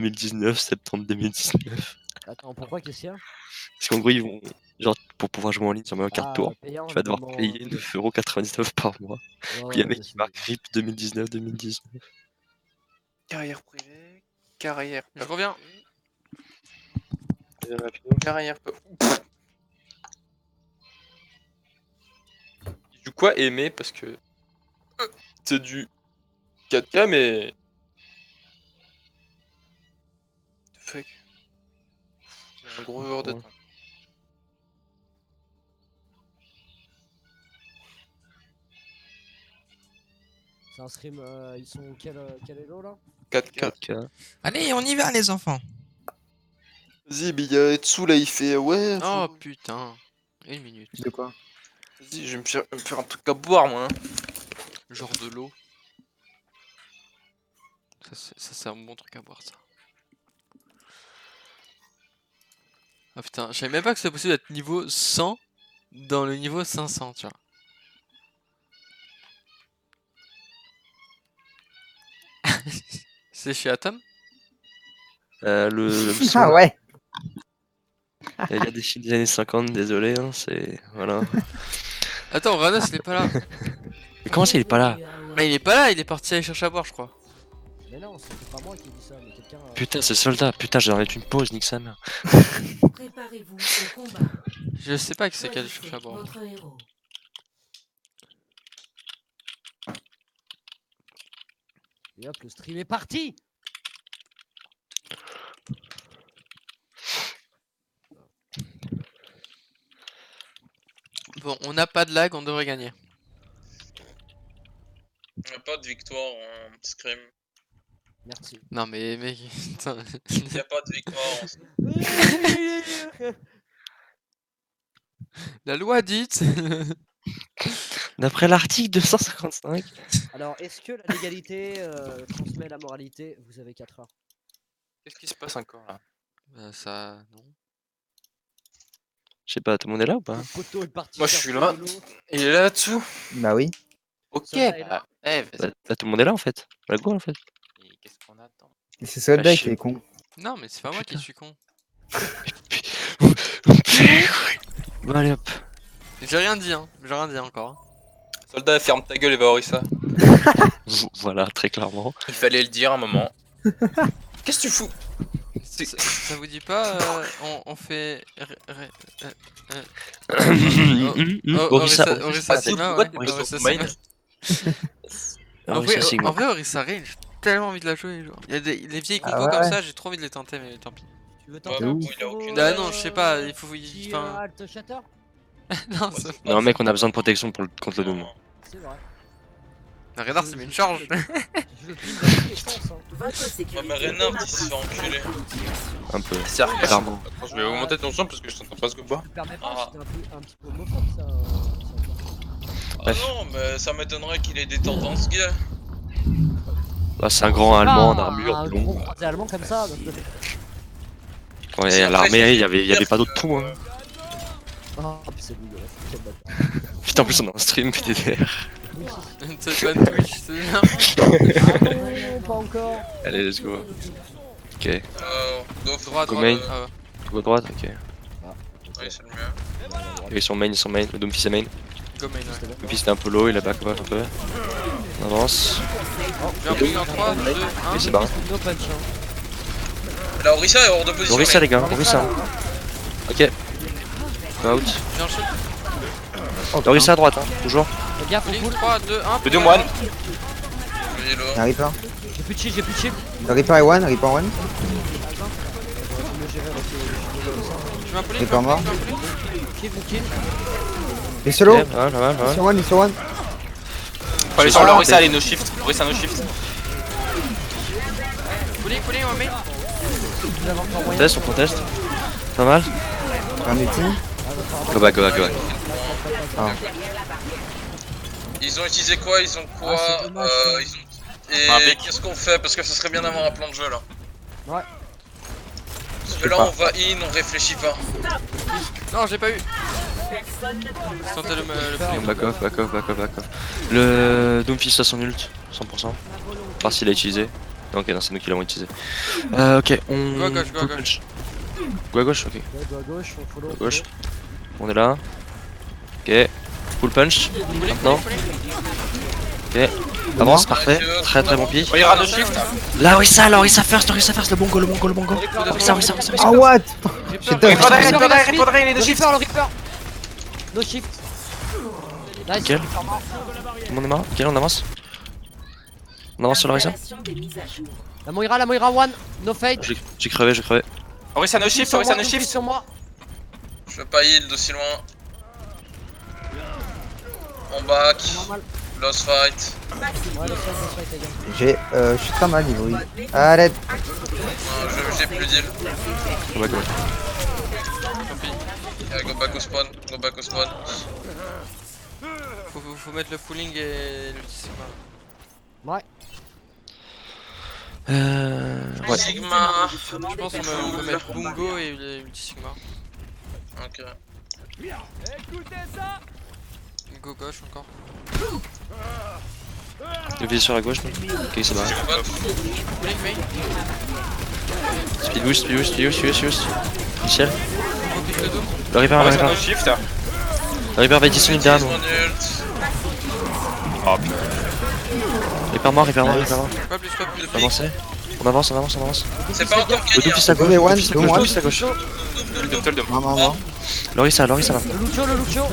2019, septembre 2019. Attends, pourquoi qu'est-ce qu'il y a? Parce qu'en gros, ils vont. Genre, pour pouvoir jouer en ligne sur ma carte tour, payant, tu vas devoir abonnement, payer 9,99€ par mois. Ouais, Puis il y a un ouais, mec qui marque RIP 2019-2019. Carrière privée. Carrière. Je reviens. Carrière. Du quoi aimer parce que c'est du 4K mais. Fuck. J'ai un gros heure de temps. C'est un stream, ils sont quel elo là? 4K. 4K. Allez, on y va, les enfants. Vas-y, mais y'a Etsu là, il fait ouais. Oh putain. 1 minute. De quoi? Vas-y, je vais me faire un truc à boire moi. Hein. Genre de l'eau. Ça c'est un bon truc à boire, ça. Ah putain, je savais même pas que c'était possible d'être niveau 100 dans le niveau 500, tu vois. C'est chez Atom? Ah ouais. Il y a des films des années 50, désolé, hein, c'est. Voilà. Attends, Ranos il est pas là. Mais comment ça, il est pas là? Mais il est pas là, il est parti aller chercher à boire, je crois. Mais non, c'était pas moi qui ai dit ça, mais quelqu'un. Putain, c'est soldat. Putain, je devrais mettre une pause, nique sa mère. Préparez-vous au combat. Je sais pas qui c'est qui a allé chercher à boire. Votre héros. Et hop, le stream est parti. Bon, on n'a pas de lag, on devrait gagner. On a pas de victoire en scrim. Merci. Non mais mec, putain. Y'a pas de victoire en La loi dite. D'après l'article 255. Alors, est-ce que la légalité transmet la moralité? Vous avez 4 heures. Qu'est-ce qui se passe encore là? Bah ça, non. Je sais pas, tout le monde est là ou pas? Le poteau est parti. Moi, je chercher suis là. de l'eau. Il est là-dessous. Bah oui. Ok. Soldat est là. Eh, vas-y. Bah, tout le monde est là en fait. Bah, go en fait. Et qu'est-ce qu'on attend? Et c'est Soldat Ah, qui est con. Non mais c'est pas moi qui suis con. Bon, allez hop. J'ai rien dit hein, j'ai rien dit encore. Hein. Soldat, ferme ta gueule et va Orisa. Voilà, très clairement. Il fallait le dire un moment. Qu'est-ce que tu fous? Ça vous dit pas, on fait... Orisa. Orisa Sigma, ouais. Orisa Orisa Sigma. Sigma. En Orisa vrai, Sigma. en vrai, Orisa Reign, j'ai tellement envie de la jouer. Genre. Il y a des vieilles compos Ah ouais. comme ça, j'ai trop envie de les tenter, mais tant pis. Tu veux Ouais, tenter mais un où petit il a solo, aucune Ah non, je sais pas, il faut... petit, Enfin... Alt Shatter? non, ça... Non, mec, on a besoin de protection contre le Doom. C'est vrai. Radar, c'est mis une charge. Je le pile dans tous les sens. Hein. Votre sécurité. mais Reynard, il se fait enculer. Un peu. C'est Clairement. Attends, je vais augmenter ton son parce que je t'entends pas ce que boire. Tu permets pas, Ah. c'était un petit peu homophobe ça. Ah non, mais ça m'étonnerait qu'il ait des tendances gays. Là, c'est un grand allemand en armure Un blond. gros croisé allemand comme ça. Donc... Quand il y a l'armée, il y avait pas d'autres trous. Hein. Oh, c'est dégueulasse. Quel bâtard. Putain, en plus, on a un stream PTDR. C'est pas Twitch, c'est bien. Ah non, pas encore. Allez, let's go. Ok. Droite, Go droite. main. Ah ouais. Go à droite, ok. Oui, c'est le mieux. Ils sont main. Le Doomfist est main. Go main, ouais. Doomfist est un peu low, il a back un peu. On avance. J'ai un bruit en 3, 2, 1. Et c'est barré. No punch. Hein. La Orisa est hors de position. Orisa, les gars, Orisa. Ok. Go out. J'ai un shoot. Orisa à droite, hein, toujours. Fais gaffe, on Link, pull. 3, 2, 1. Le 2 moine. Un Reaper. J'ai plus de shield, j'ai plus de shield. Le Reaper est one, Reaper one. Je m'appelle Reaper mort. Kill, vous kill. Il est solo. Ok, ouais. Il est sur one, il est sur one. Faut aller sur l'Orisa, allez, no shift. Orisa, no shift. Pulling, on main. Vous avez encore On moyen. teste, on conteste. Pas mal. Un ulti. Go back. Ah. Ils ont utilisé quoi? Ils ont quoi? Ah, c'est dommage, ça. Ils ont... Et qu'est-ce qu'on fait? Parce que ça serait bien d'avoir un plan de jeu là. Ouais. Parce que là on va in, on réfléchit pas. Non, j'ai pas eu. Tentez le play. Back off. Le Doomfist a son ult, 100%. Voir s'il a utilisé. Ok, non, c'est nous qui l'avons utilisé. Ok, on. Go à gauche, go à full gauche. punch. Go à gauche, ok. Ouais, go à gauche, on follow. Go à gauche. On est là. Ok. Full punch. Maintenant. Ok. Avance, parfait. Très très bon pied. Moira no shift. Larissa first, le bongo. Larissa. Ah, what? J'ai Répondre, tough. il est Le no shift. Reaper, le Reaper. No shift. Nice. Nickel. Tout le monde est mort. Ok, on avance. On avance sur Larissa. Installation des mises à jour. La Moira one. No fade. J'ai crevé. Orisa no shift, Orisa no shift. Sur moi. Je veux pas heal d'aussi loin. On back. Normal. Lost fight. Ouais, le fight, les gars. Je suis très mal niveau. Arrête. Non, j'ai plus d'heal. Go back. Go back au spawn. Faut mettre le pooling et le Sigma. Ouais. Ouais. Sigma. Je pense qu'on peut mettre Bungo et le Sigma. Ok. Go gauche encore. Il vise sur la gauche. Ok, c'est barré. Pooling main. Speed boost. Michel. Go pick le dos. Le Reaper Orisa no shift. Le Reaper va être disponible derrière nous. Mon ult. Oh putain. Reaper mort. Pas plus. Avancez. On avance. C'est pas encore Le gagné. Doomfist à gauche. Only one, Doomfist Doom à gauche. Double de Maman. Larissa là. Le Lucio.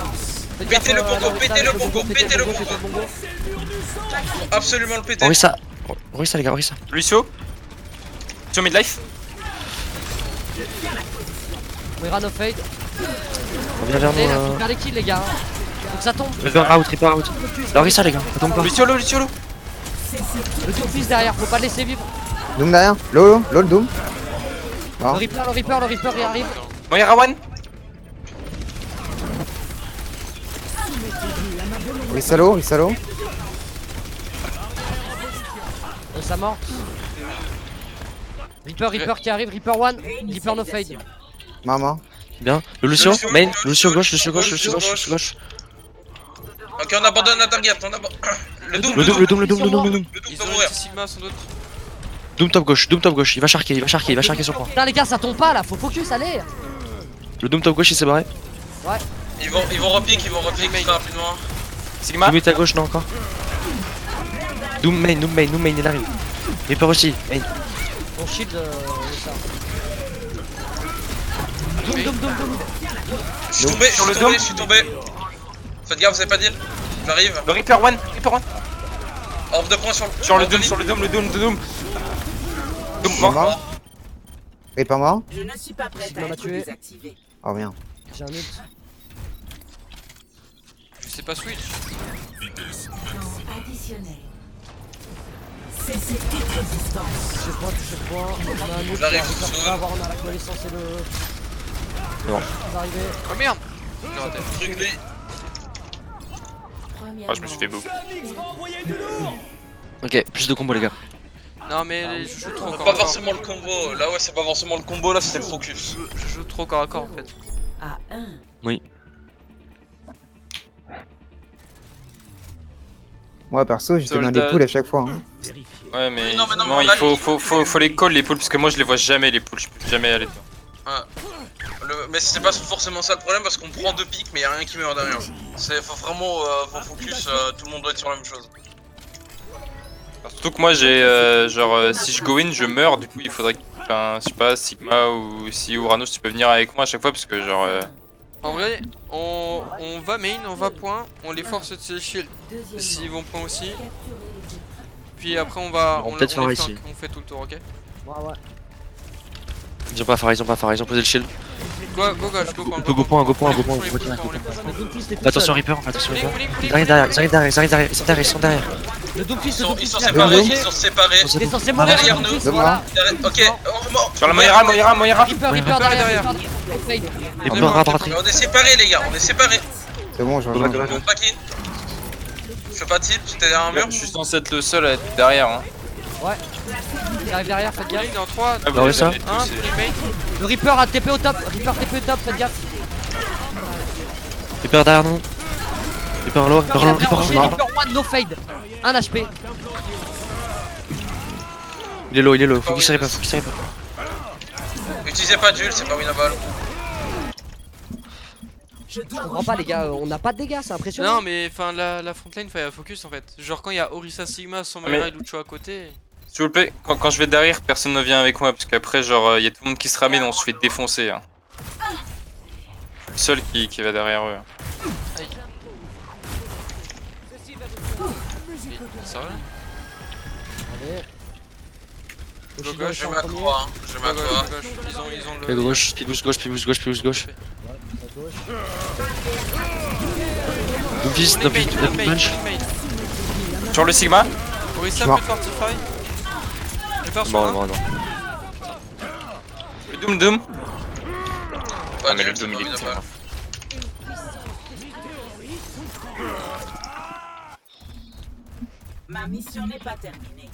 Faites gaffe, Pétez le bongo, Larissa, pétez le avec bongo, pétez le bongo. Faut absolument le péter. Larissa, les gars. Lucio. Sur midlife. Moira no fade. On vient vers Allez, là, faut nous. faire les kills, les gars. Faut que ça tombe. Reaper out. Larissa, les gars, ça tombe pas. Lucio. Le Doomfist derrière, faut pas le laisser vivre. Doom derrière. LOL Doom. Le Reaper, il arrive. Moira one. Risalo. Ça mort. Reaper qui arrive, Reaper one. Reaper no fade. Maman. Bien. Le Lucio, main. Le Lucio gauche. Ok, on abandonne la target. Le Doom. Le Doom. Le Doom Ils doit ont mourir. un Sigma sans doute. Doom top gauche. Il va charquer sur point. Putain, les gars, ça tombe pas là, faut focus, allez. Le Doom top gauche, il s'est barré. Ils vont repique très rapidement. Sigma. Doom est à gauche, non encore. Doom main, il arrive. Reaper aussi, main. On shield ça. Doom. Je suis tombé. Faites gaffe, vous avez pas d'heal. J'arrive. Le Reaper one. Off de point sur Sur le Doom. Doom mort. Maman. Et pas mort. Je ne suis pas prête Sigma à m'a être tué. désactivée. Oh merde. J'ai un ult. Je sais pas switch. Temps additionnel. Cessez toute résistance. Je point. On a un ult. J'arrive, On va avoir, on a la connaissance et le. Non. On va arriver. Oh merde. J'ai raté. Truc lui. Première Ah, je me suis fait beau. Ok, plus de combos, les gars. Non mais je joue trop corps à Pas corps. forcément le combo. Là, ouais, c'est pas forcément le combo. Là, c'était le focus. Je joue trop corps à corps en fait. à 1. Moi perso, j'étais dans Soldat. les poules à chaque fois. Hein. Ouais, mais Non, mais non, non, il là, faut les call les poules parce que moi je les vois jamais les poules, je peux jamais aller dedans. Mais c'est pas forcément ça le problème parce qu'on prend 2 pics, mais y a rien qui meurt derrière. Faut vraiment faut focus. Tout le monde doit être sur la même chose. Surtout que moi j'ai si je go in je meurs, du coup il faudrait que je sais pas Sigma ou si Uranus tu peux venir avec moi à chaque fois parce que En vrai, on va main, on va point, on les force de se shield s'ils vont point aussi. Puis après on va On va peut-être faire les ici. flanque, on fait tout le tour, ok? Ouais. Ils ont pas phare, ils ont posé le shield. Go gauche, go point. On peut go point, On les on pousse peut pas, tirer. on les pousse pas. Le Doomfist est tout Attention seul. Reaper. Pooling, Ils arrivent derrière, ils sont derrière. Le Doomfist, Ils sont il a séparés. bougé. Ils sont séparés. Il est censé mourir. Derrière le nous. Doomfist, voilà. Ok, on mort. sur la Moira. Reaper derrière. Fade. Reaper rabatterie. On est séparés, les gars. On est séparés. C'est bon, je rejoins. On back in. Je fais pas de tilt. J'étais derrière un mur. Je suis censé être le seul à être derrière hein. Il arrive derrière, faites gaffe. Pooling dans 3, Ah, Bah ouais, ça. 1, pooling main. Le Reaper a TP au top. Faites gaffe. Reaper derrière nous. Reaper low, Reaper Reaper mort. one, no fade. 1 HP. Il Il est low, faut qu'il s'arrête pas, Utilisez pas d'ul, c'est pas winnable. Je comprends pas les gars, on n'a pas de dégâts, c'est impressionnant. Non, mais enfin, la frontline, faut y focus en fait. Genre, quand il y a Orisa Sigma, sans Moira et Lucho à côté. S'il vous plaît, quand je vais derrière, personne ne vient avec moi parce qu'après, genre, y a tout le monde qui se ramène, on se fait défoncer. Hein. Le seul qui va derrière eux. Aïe. Ça va là? Allez. Go Bushido, gauche, Je en vais à premier. quoi, hein. Je vais à Gauche, quoi. gauche. Ils ont Pied le. gauche, pied gauche. À gauche. Doomfist, punch. Sur le Sigma. Orisa Mort. peut fortify. Reaper sur Bon, un. non. Le Doom. Pas mais le d'ul, c'est Doom, pas il est winnable. Ma mission n'est pas terminée.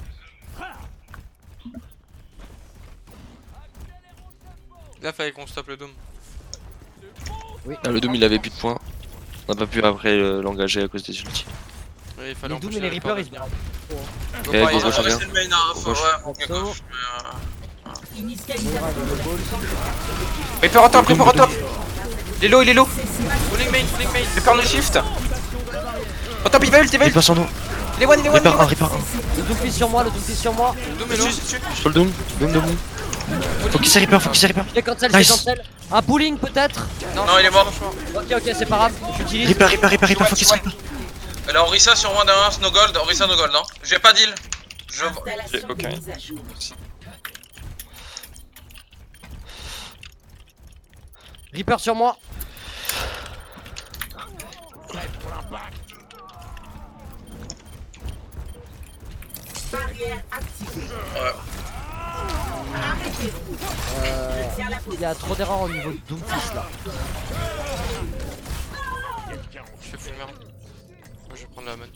Là, fallait qu'on stoppe le dôme. Ah, le Doom il avait plus de points. On n'a pas pu après l'engager à cause des ultis. Ouais, il fallait Les Doom et empêcher les la Reapers, Reaper ils se verront. de- Eh, Go par gauche, On Ira. va gauche, rester le main, hein. Faut, Gauche. ouais, ok, Perso. gauche. Mais, Initialisation. Reaper au top. Il est low. Pulling main. Reaper no shift. Au top, il va ult. Il passe en haut. Il est one. Reaper 1. Le Doomfist sur moi, le Doomfist sur moi. Le dôme est low. Sur le Doom. Faut qu'il s'arrête Reaper, Je les cancel, Nice. Un pooling peut-être. Non, il est mort. Ok, c'est pas grave, j'utilise. Reaper, faut qu'il s'arrête pas. Elle a Orisa sur moi derrière, no gold, Orisa no gold, hein. J'ai pas d'heal. Je... Installation Ok. de mise à jour. Reaper sur moi. Barrière activée. Ouais. Arrêtez-vous. Je tiens la Il y a trop d'erreurs au niveau de Doomfist là. Je fais full merde. Moi, je vais prendre la bonne.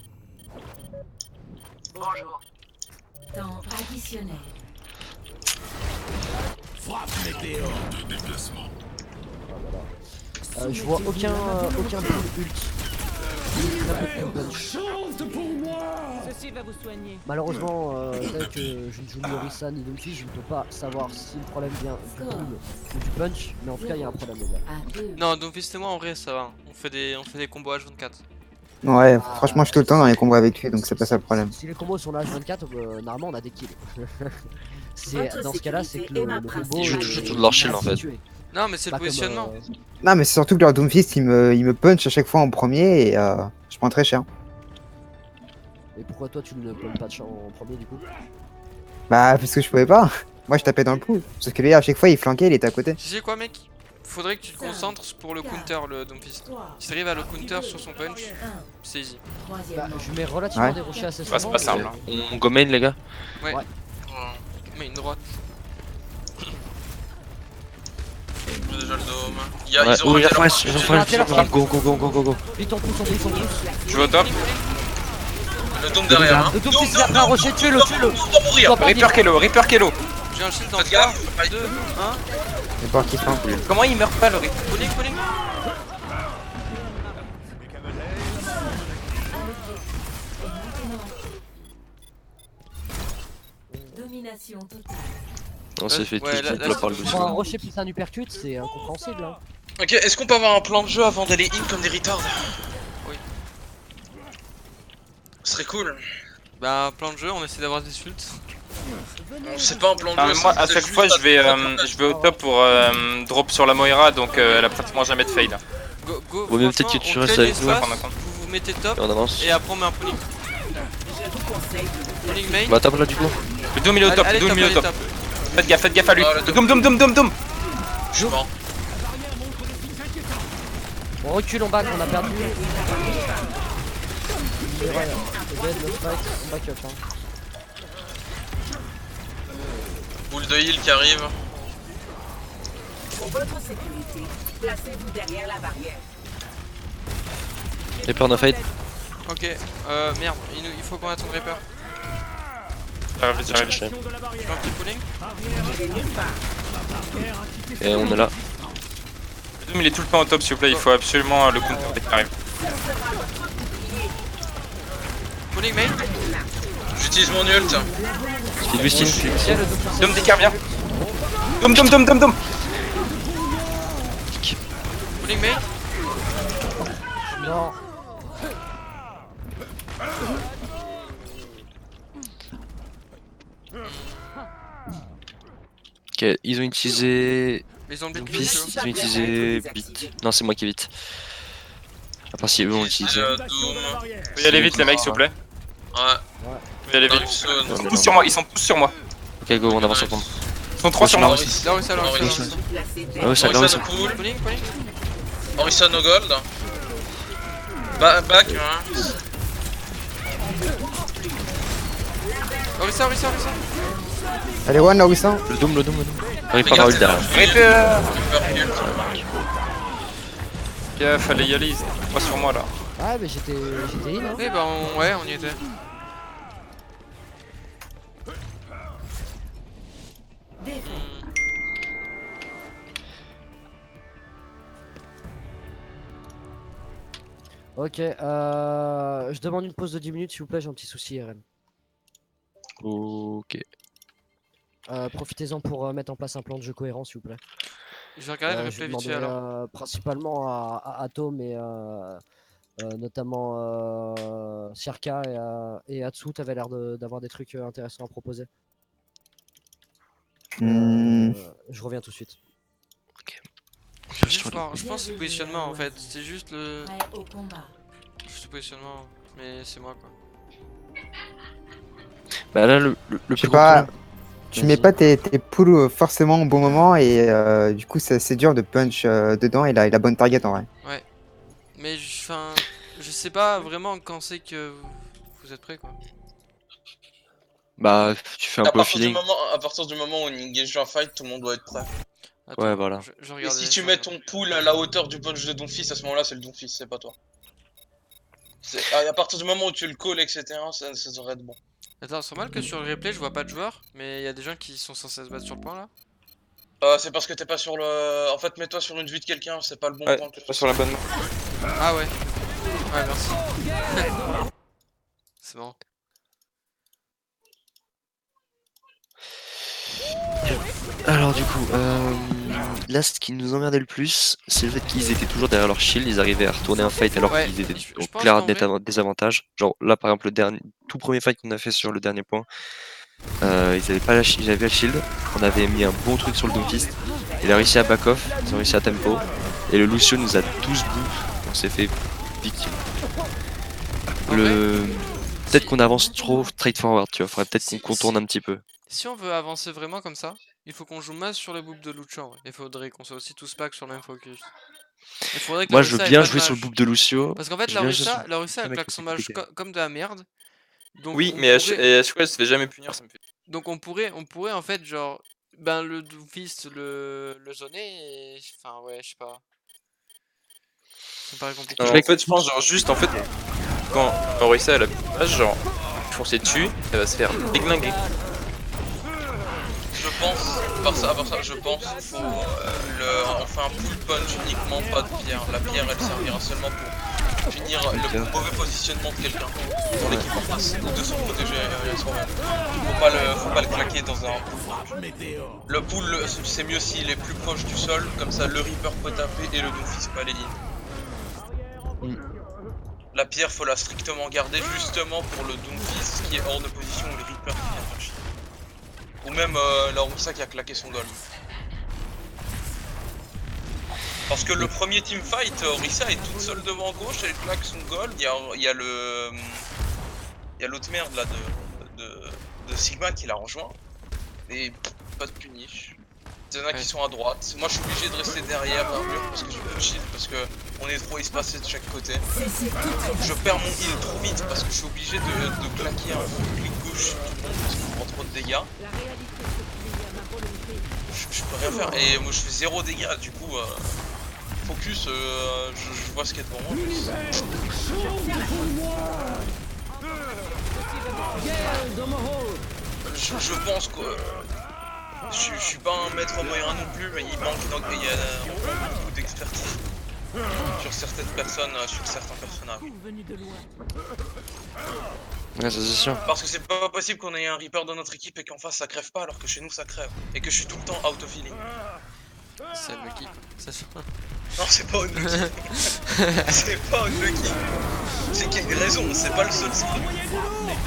Bonjour. Temps additionnel. Je vois aucun pull ult. Très peu de punch. Malheureusement, tel que je ne joue ni Orisa ni Doomfist, je ne peux pas savoir si le problème vient du pull ou du punch, mais en tout cas il y a un problème les gars. À 2. Non, Doomfist et moi, en vrai, ça va. On fait des combos H24. Ouais, franchement, je suis tout le temps dans les combats avec lui, donc c'est pas ça le problème. Si les combos sont là H24, normalement on a des kills. Dans ce cas-là, c'est que le combo. Ils jouent tout de leur shield, en fait. Non, mais c'est le Pas comme, positionnement. Non, mais c'est surtout que leur Doomfist, il me punch à chaque fois en premier et je prends très cher. Et pourquoi toi tu ne pommes pas de champ en premier du coup? Bah, parce que je pouvais pas. Moi, je tapais dans le pool. Sauf que lui, à chaque fois, il flanquait, il était à côté. Tu sais quoi, mec? Faudrait que tu te concentres pour le counter, le Doomfist. Si t'arrives à le counter sur son punch, c'est easy. Bah, je mets relativement Ouais. des rochers assez Bah, c'est souvent. pas simple. mais- Hein. On go main les gars. Mais une droite. J'ai déjà le dôme. Ouais, Ils ont ils ont raté leur flash, marque. go. Plie ton pouce, on pousse. Je vais au top. Le dôme derrière, hein. Le Doomfist il a pris un rocher, tuez-le. On va mourir. Dois pas Reaper Kello. J'ai un shield dans Faites 3, gaffe. 2, 1. C'est pas qui flanque. Comment il meurt pas le Reaper? Pulling. Domination totale. On s'est fait Ouais, tous là, là par le Pour dessus. un rocher plus un uppercut, c'est incompréhensible. Hein. Ok, est-ce qu'on peut avoir un plan de jeu avant d'aller in comme des retards? Oui. Ce serait cool. Bah, plan de jeu, on essaie d'avoir des ults. C'est pas un plan de Ah, jeu. mais moi, c'est à chaque juste fois, un- je vais au top pour drop sur la Moira, donc elle a pratiquement jamais de fail. Go, Vaut mieux franchement, peut-être que tu on restes crée avec nous, l'espace, prendre en compte. vous mettez top, Et on avance. et après on met un pulling. Je vous conseille de Pulling main. Bah top là du coup. Le Doom il est au top, Allez, le Doom il est au top. top. Faites gaffe à lui. Ah, le Le Doom. Je suis mort. On recule, on back, on a perdu. C'est vrai, dead, no fight, on back up. Hein. Boule de heal qui arrive. Pour votre sécurité, placez-vous derrière la barrière. Reaper no fight. Ok, merde, il faut qu'on attende Reaper. J'arrive. Je fais un petit pulling. Et on est là. Le Doom il est tout le temps au top s'il vous plaît, il faut absolument le counter dès qu'il arrive. Pulling main. J'utilise mon ult. Speed boosting. Dom d'écart, viens. Dom. Pulling main. Non. Ok, ils ont utilisé. Mais ils ont le Fils, Lucio. ils ont utilisé Beat. Non, c'est moi qui vite. À part si eux ont utilisé. Doom. Faut y aller vite, les mecs, s'il vous plaît. Ouais. Faut y aller vite. Darkson. Ouais, Ils sont mais tous non. sur moi, ils sont tous sur moi. Ok, go, on avance ensemble. Ils sont 3 sur moi. Là où ça, là où ça, là où ça. Ah ouais, ça, là, ouais, ça. Orisa no cool. Pulling. Orisa no gold. Back, hein. Orisa. Allez, one, Orisa. Le dôme. J'arrive pas à avoir ult derrière. Arrêtez. Bien, fallait y aller, ils étaient 3 sur moi là. Ouais, mais j'étais in, hein. Oui, bah on y était. Ok, je demande une pause de 10 minutes s'il vous plaît, j'ai un petit souci RN. Ok. Profitez-en pour mettre en place un plan de jeu cohérent s'il vous plaît. Je vais regarder le Je replay vite fait demanderai, alors. principalement à Atom et notamment Sirka et Atsu, t'avais l'air d'avoir des trucs intéressants à proposer. Je reviens tout de suite. Juste voir, je pense le positionnement en fait, c'est juste le Prêt au combat. juste le positionnement, mais c'est moi quoi. Bah là, le Je plus sais gros pas, problème. tu mets pas tes poules forcément au bon moment et du coup c'est assez dur de punch dedans et il a la bonne target en vrai. Mais enfin, je sais pas vraiment quand c'est que vous êtes prêts quoi. Bah, tu fais un peu au feeling. À partir du moment où on engage un fight, tout le monde doit être prêt. Attends, Ouais, voilà. Je Et regarde. si tu mets ton pool à la hauteur du punch de Doomfist, à ce moment-là, c'est le Doomfist, c'est pas toi. À partir du moment où tu le calls, etc., ça devrait être bon. Attends, c'est normal que sur le replay je vois pas de joueurs, mais il y a des gens qui sont censés se battre sur le point là. C'est parce que t'es pas sur le... En fait, mets-toi sur une vue de quelqu'un, c'est pas le bon Ouais, point. pas sur la bonne main. Ah ouais. Ouais, merci. C'est bon. Alors du coup, là ce qui nous emmerdait le plus, c'est le fait qu'ils étaient toujours derrière leur shield, ils arrivaient à retourner un fight alors Ouais, qu'ils étaient je au pense clair qu'en vrai- désavantage. Genre là par exemple le tout premier fight qu'on a fait sur le dernier point, ils avaient pas ils avaient pas le shield, on avait mis un bon truc sur le Doomfist, il a réussi à back off, ils ont réussi à tempo, et le Lucio nous a tous bout, on s'est fait victime. Peut-être qu'on avance trop straightforward, tu vois, faudrait peut-être qu'on contourne un petit peu. Si on veut avancer vraiment comme ça, il faut qu'on joue masse sur le boop de Lucio. En vrai. Il faudrait qu'on soit aussi tous pack sur le même focus. Il faudrait que Moi la je veux Orisa ait bien pas de jouer sur le mage. boop de Lucio. Parce qu'en fait, je la veux bien jouer Orisa, sur- elle mec, claque c'est son mage compliqué. comme de la merde. Donc Oui, on mais à pourrait- chaque fois, elle se fait jamais punir, ça me fait. Donc on pourrait en fait genre le Doomfist le zoner et enfin ouais je sais pas. Ça me paraît compliqué. En fait, je pense, genre, juste en fait, quand Orisa elle a plus de mage, genre, foncer dessus, elle va se faire déglinguer. Je pense, à part ça, je pense qu'il faut... on fait un full punch uniquement, pas de pierre. La pierre, elle servira seulement pour finir le mauvais positionnement de quelqu'un dans l'équipe en face, ou de se protéger soi-même. Faut pas le claquer dans un pool. Le pool, c'est mieux s'il est plus proche du sol, comme ça le Reaper peut taper et le Doomfist peut aller in. La pierre, faut la strictement garder justement pour le Doomfist qui est hors de position ou le Reaper qui vient faire chier. Ou même la Orisa qui a claqué son goal. Parce que le premier teamfight, Orisa est toute seule devant gauche, elle claque son goal, il y a l'autre merde là de Sigma qui l'a rejoint. Et pas de punish. Il y en a qui sont à droite. Moi je suis obligé de rester derrière un mur parce que je peux shield, parce que on est trop espacé de chaque côté. Je perds mon heal trop vite parce que je suis obligé de claquer un clic gauche sur tout le monde parce qu'on prend trop de dégâts. Je peux rien faire et moi je fais 0 dégâts du coup focus je vois ce qu'il y a devant moi. Je pense que je suis pas un maître moyen non plus mais il manque beaucoup d'expertise. sur certaines personnes, sur certains personnages. Ouais, ça c'est sûr. Parce que c'est pas possible qu'on ait un Reaper dans notre équipe et qu'en face ça crève pas alors que chez nous ça crève. Et que je suis tout le temps out of healing. C'est unlucky quoi. Ça se- Non, c'est pas unlucky. C'est pas unlucky. C'est qu'il y a une raison, c'est pas le seul scrim.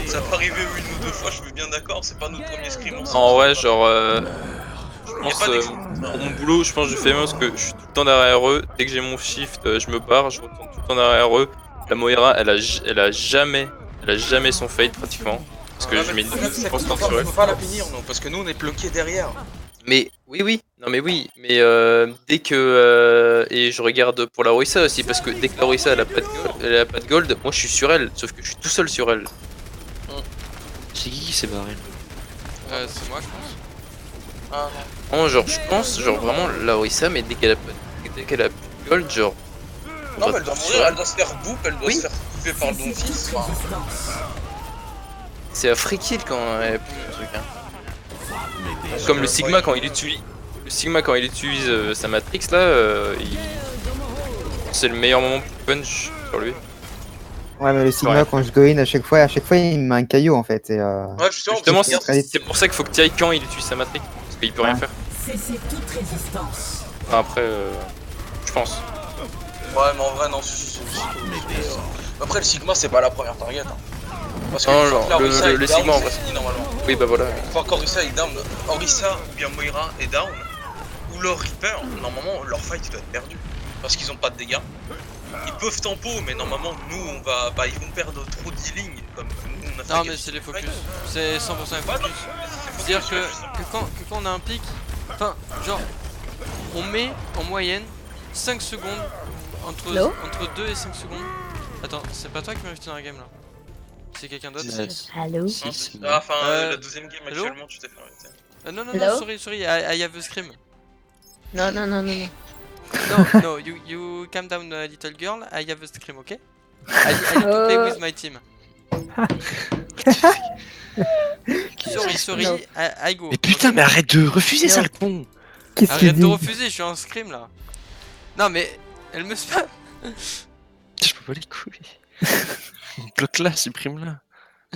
Ça peut arriver une ou deux fois, je suis bien d'accord, c'est pas notre premier scrim ensemble. En vrai, genre, je Y a pense, pas d'exemple. pour mon boulot, je pense que je fais bien parce que je suis tout le temps derrière eux. Dès que j'ai mon shift, je me barre, je retourne tout le temps derrière eux. La Moira, elle a jamais son fade pratiquement. Parce que je mets une constante sur elle. On peut pas la punir, non, parce que nous on est bloqué derrière. Mais oui, non mais oui, mais dès que et je regarde pour la Orisa aussi parce que dès que la Orisa elle a pas de gold, moi je suis sur elle, sauf que je suis tout seul sur elle. C'est qui s'est barré? C'est moi je pense. Ah non. Non, genre je pense genre vraiment la Orisa, mais dès qu'elle a plus de gold, genre on Non, va mais elle doit tous mourir, sur elle doit se faire boop, elle doit Oui. se faire bouffer par le don fils. Enfin, c'est un free kill quand elle plus le truc hein. Comme le Sigma quand il utilise sa Matrix là, c'est le meilleur moment pour punch sur lui. Ouais, mais le Sigma, Ouais. quand je go in, à chaque fois, il me met un caillou en fait. Et, ouais, justement, Justement, parce que c'est pour ça qu'il faut que tu ailles quand il utilise sa Matrix, parce qu'il peut rien faire. Cessez toute résistance. Enfin, après, je pense. Ouais, mais en vrai, non, après, le Sigma, c'est pas la première target. Hein. Parce que Non, une fois non, que la Orisa le est down, Sigma, en c'est vrai. fini, normalement. Oui, bah voilà. Une fois qu'Orisa est down, Orisa ou bien Moira est down, ou leur Reaper, normalement, leur fight il doit être perdu. Parce qu'ils ont pas de dégâts. Ils peuvent tempo, mais normalement, nous, on va. Bah, ils vont perdre trop d'healing. Comme nous, on a fait. Non mais c'est les focus. C'est 100% les Ouais, non, focus. c'est C'est-à-dire focus, que, ouais, justement. quand on a un pic, enfin, genre, on met en moyenne 5 secondes entre 2 et 5 secondes. Attends, c'est pas toi qui m'as invité dans la game là? C'est quelqu'un d'autre? Hello. Non, Si, c'est- c'est Ah, enfin, Euh, la deuxième game hello actuellement, tu t'es fait arrêter. Non, non, Hello? non, sorry, I have a scream. Non, non, non, non, non. No, no, you calm down, little girl, I have a scream, okay? I need to play with my team. Sorry, No. I go. Mais putain, mais arrête de refuser ça, le con! qu'est-ce qu'il Arrête de dit? refuser, je suis en scream là. Non mais, elle me spam. Je peux pas les couilles. Bloque-la, supprime-la.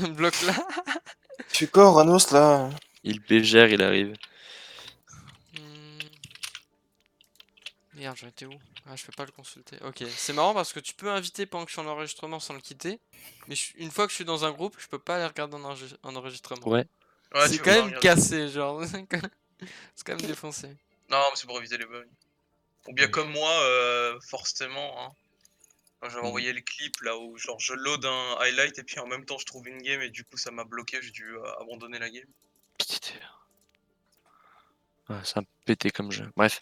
Bloque là. Tu fais quoi, Ranos, là? Il bégère, il arrive. Hmm. Merde, j'en étais où? Ah, je peux pas le consulter. Ok, c'est marrant parce que tu peux inviter pendant que je suis en enregistrement sans le quitter. Mais une fois que je suis dans un groupe, je peux pas les regarder en enregistrement. Ouais. Ouais, C'est tu quand veux même regarder. cassé, genre. C'est quand même défoncé. Non, mais c'est pour éviter les bugs. Ou bien comme moi, forcément, hein. Quand j'avais envoyé le clip là où genre je load un highlight et puis en même temps je trouve une game et du coup ça m'a bloqué, j'ai dû abandonner la game. Putain. Ouais, ça a pété comme jeu. Bref.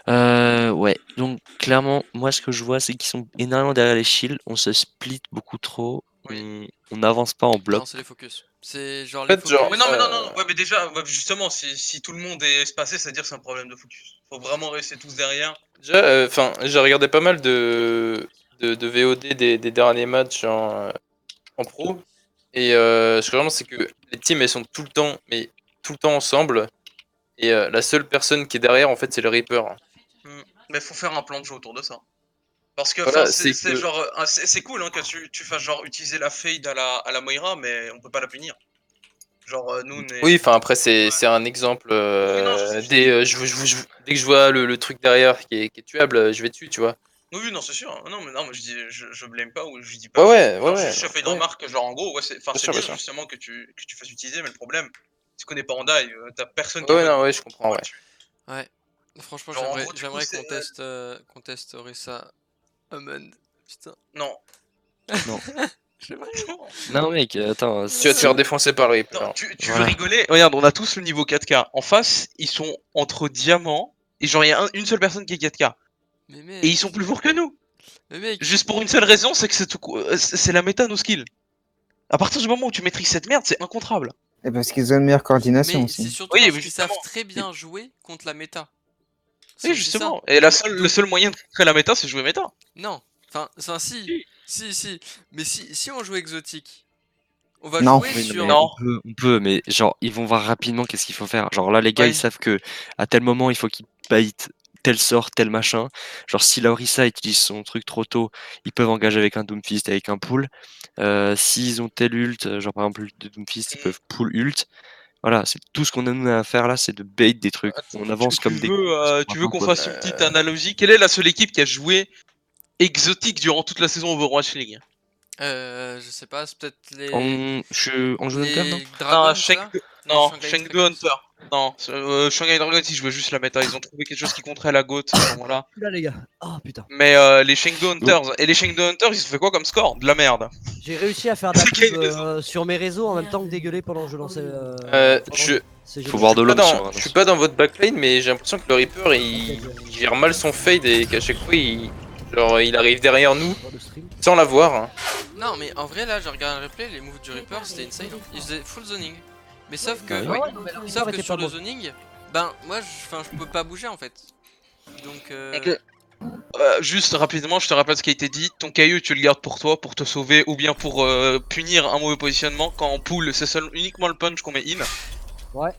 Ouais. Donc, clairement, moi, ce que je vois, c'est qu'ils sont énormément derrière les shields. On se split beaucoup trop. On n'avance pas en bloc. Non, c'est les focus. C'est genre En les fait, focus. genre, Ouais, non, mais non, ouais, mais déjà, ouais, justement, si tout le monde est espacé, c'est-à-dire que c'est un problème de focus. Faut vraiment rester tous derrière. déjà, enfin, j'ai regardé pas mal de VOD des derniers matchs en pro. Et ce que vraiment, c'est que les teams, elles sont tout le temps ensemble. Et la seule personne qui est derrière, en fait, c'est le Reaper. Mais faut faire un plan de jeu autour de ça. Parce que Voilà, enfin, c'est c'est que- genre, c'est cool hein, que tu fasses genre utiliser la fade à la Moira, mais on peut pas la punir. Genre, nous, on est. Oui, enfin après c'est un exemple. Oui, non, je sais, Dès que je vois le truc derrière qui est tuable, je vais dessus, tu vois. Oui, non, c'est sûr. Hein. Non, mais non, mais je dis, je blâme pas ou je dis Ouais, pas. ouais, Genre, ouais, je fais une ouais. remarque, genre en gros, ouais, c'est Bien sûr, bien bien sûr. justement que tu fasses utiliser, mais le problème, c'est qu'on est pas en die. T'as personne Ouais, veut non, ouais, je comprends, ouais. Ouais. Franchement, Genre, en gros, du j'aimerais coup, qu'on teste Orisa Amon. Putain. Non. Non. J'aimerais. Non, mec, attends. Tu vas te faire défoncer par le Reaper. Attends, tu Voilà. veux rigoler? Regarde, on a tous le niveau 4K. En face, ils sont entre diamants. Et genre, il y a une seule personne qui est 4K. Mais mec. Et ils sont plus forts que nous. Mais mec. Juste pour une seule raison, c'est que c'est la méta, nos skills. À partir du moment où tu maîtrises cette merde, c'est incontrable. Et parce qu'ils ont une meilleure coordination Mais c'est aussi. surtout Oui, parce mais qu'ils savent justement. très bien jouer contre la méta. C'est Oui, aussi justement. ça. Et le seul moyen de contrer la méta, c'est jouer méta. Non. Enfin, si. Si. Mais si on joue exotique, on va Non. jouer Oui, non, sur. mais Non. on peut, mais genre, ils vont voir rapidement qu'est-ce qu'il faut faire. Genre là, les gars, Ouais. ils savent que à tel moment, il faut qu'ils bait tel sort, tel machin. Genre si la Orisa utilise son truc trop tôt, ils peuvent engager avec un Doomfist, avec un pull. S'ils ont tel ult, genre par exemple l'ult de Doomfist, ils peuvent pull ult. Voilà, c'est tout ce qu'on a nous à faire là, c'est de bait des trucs. On avance comme des... Tu veux qu'on fasse une petite analogie? Quelle est la seule équipe qui a joué exotique durant toute la saison Overwatch League? Je sais pas, c'est peut-être les. En jeu Hunter, non? Dragons, Non, ça non, Shanghai Chengdu Dragons. Hunter. Non, Shanghai Dragons, ils jouaient juste la méta. Ils ont trouvé quelque chose qui compterait la GOAT à ce moment-là. Là les gars. Oh putain. Mais les Chengdu Hunters, et les Chengdu Hunters, ils ont fait quoi comme score? De la merde. J'ai réussi à faire de la C'est qu'il y a pub une sur mes réseaux en même temps que dégueuler pendant que je lançais. C'est Faut voir de l'autre sur Je suis pas dans votre backline, mais j'ai l'impression que le Reaper il gère mal son fade et qu'à chaque fois il arrive derrière nous sans l'avoir. Hein. Non, mais en vrai, là, je regarde le replay, les moves du Reaper c'était insane. Ils faisaient full zoning. Mais sauf que, Ah ouais, non, mais le Reaper sauf que était sur pas le bon. zoning, ben moi je peux pas bouger en fait. Donc. Juste rapidement, je te rappelle ce qui a été dit. Ton caillou, tu le gardes pour toi, pour te sauver, ou bien pour punir un mauvais positionnement. Quand on pull, c'est uniquement le punch qu'on met in. Ouais.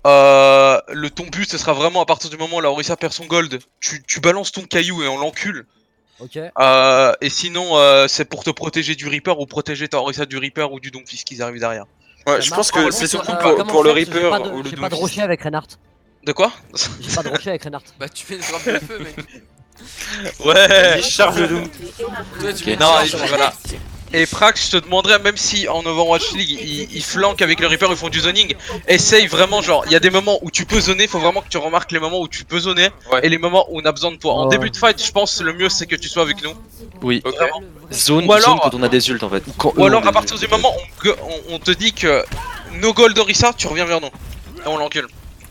Ton but, ce sera vraiment à partir du moment où la Orisa perd son gold, tu balances ton caillou et on l'encule. Ok. Et sinon, c'est pour te protéger du Reaper ou protéger ta Orisa du Reaper ou du Doomfist qui arrivent derrière. Ouais, je pense que c'est surtout Comment pour le faire, parce que Reaper j'ai ou le J'ai pas de Doomfist. rocher avec Reinhardt. De quoi? J'ai pas de rocher avec Reinhardt. Bah tu fais une frappe de feu, mec. Ouais. Il charge le Doom. Toi, tu mets Non, une et charge. voilà. Et Prax, je te demanderais, même si en Overwatch League ils flankent avec le Reaper, ils font du zoning, essaye vraiment, genre, il y a des moments où tu peux zoner, faut vraiment que tu remarques les moments où tu peux zoner et les moments où on a besoin de toi. En début de fight, je pense le mieux c'est que tu sois avec nous. Oui. Ok. Zone, Ou alors- zone quand on a des ults en fait. Ou alors à partir du moment où on te dit que no gold Orisa, tu reviens vers nous. Et on l'encule.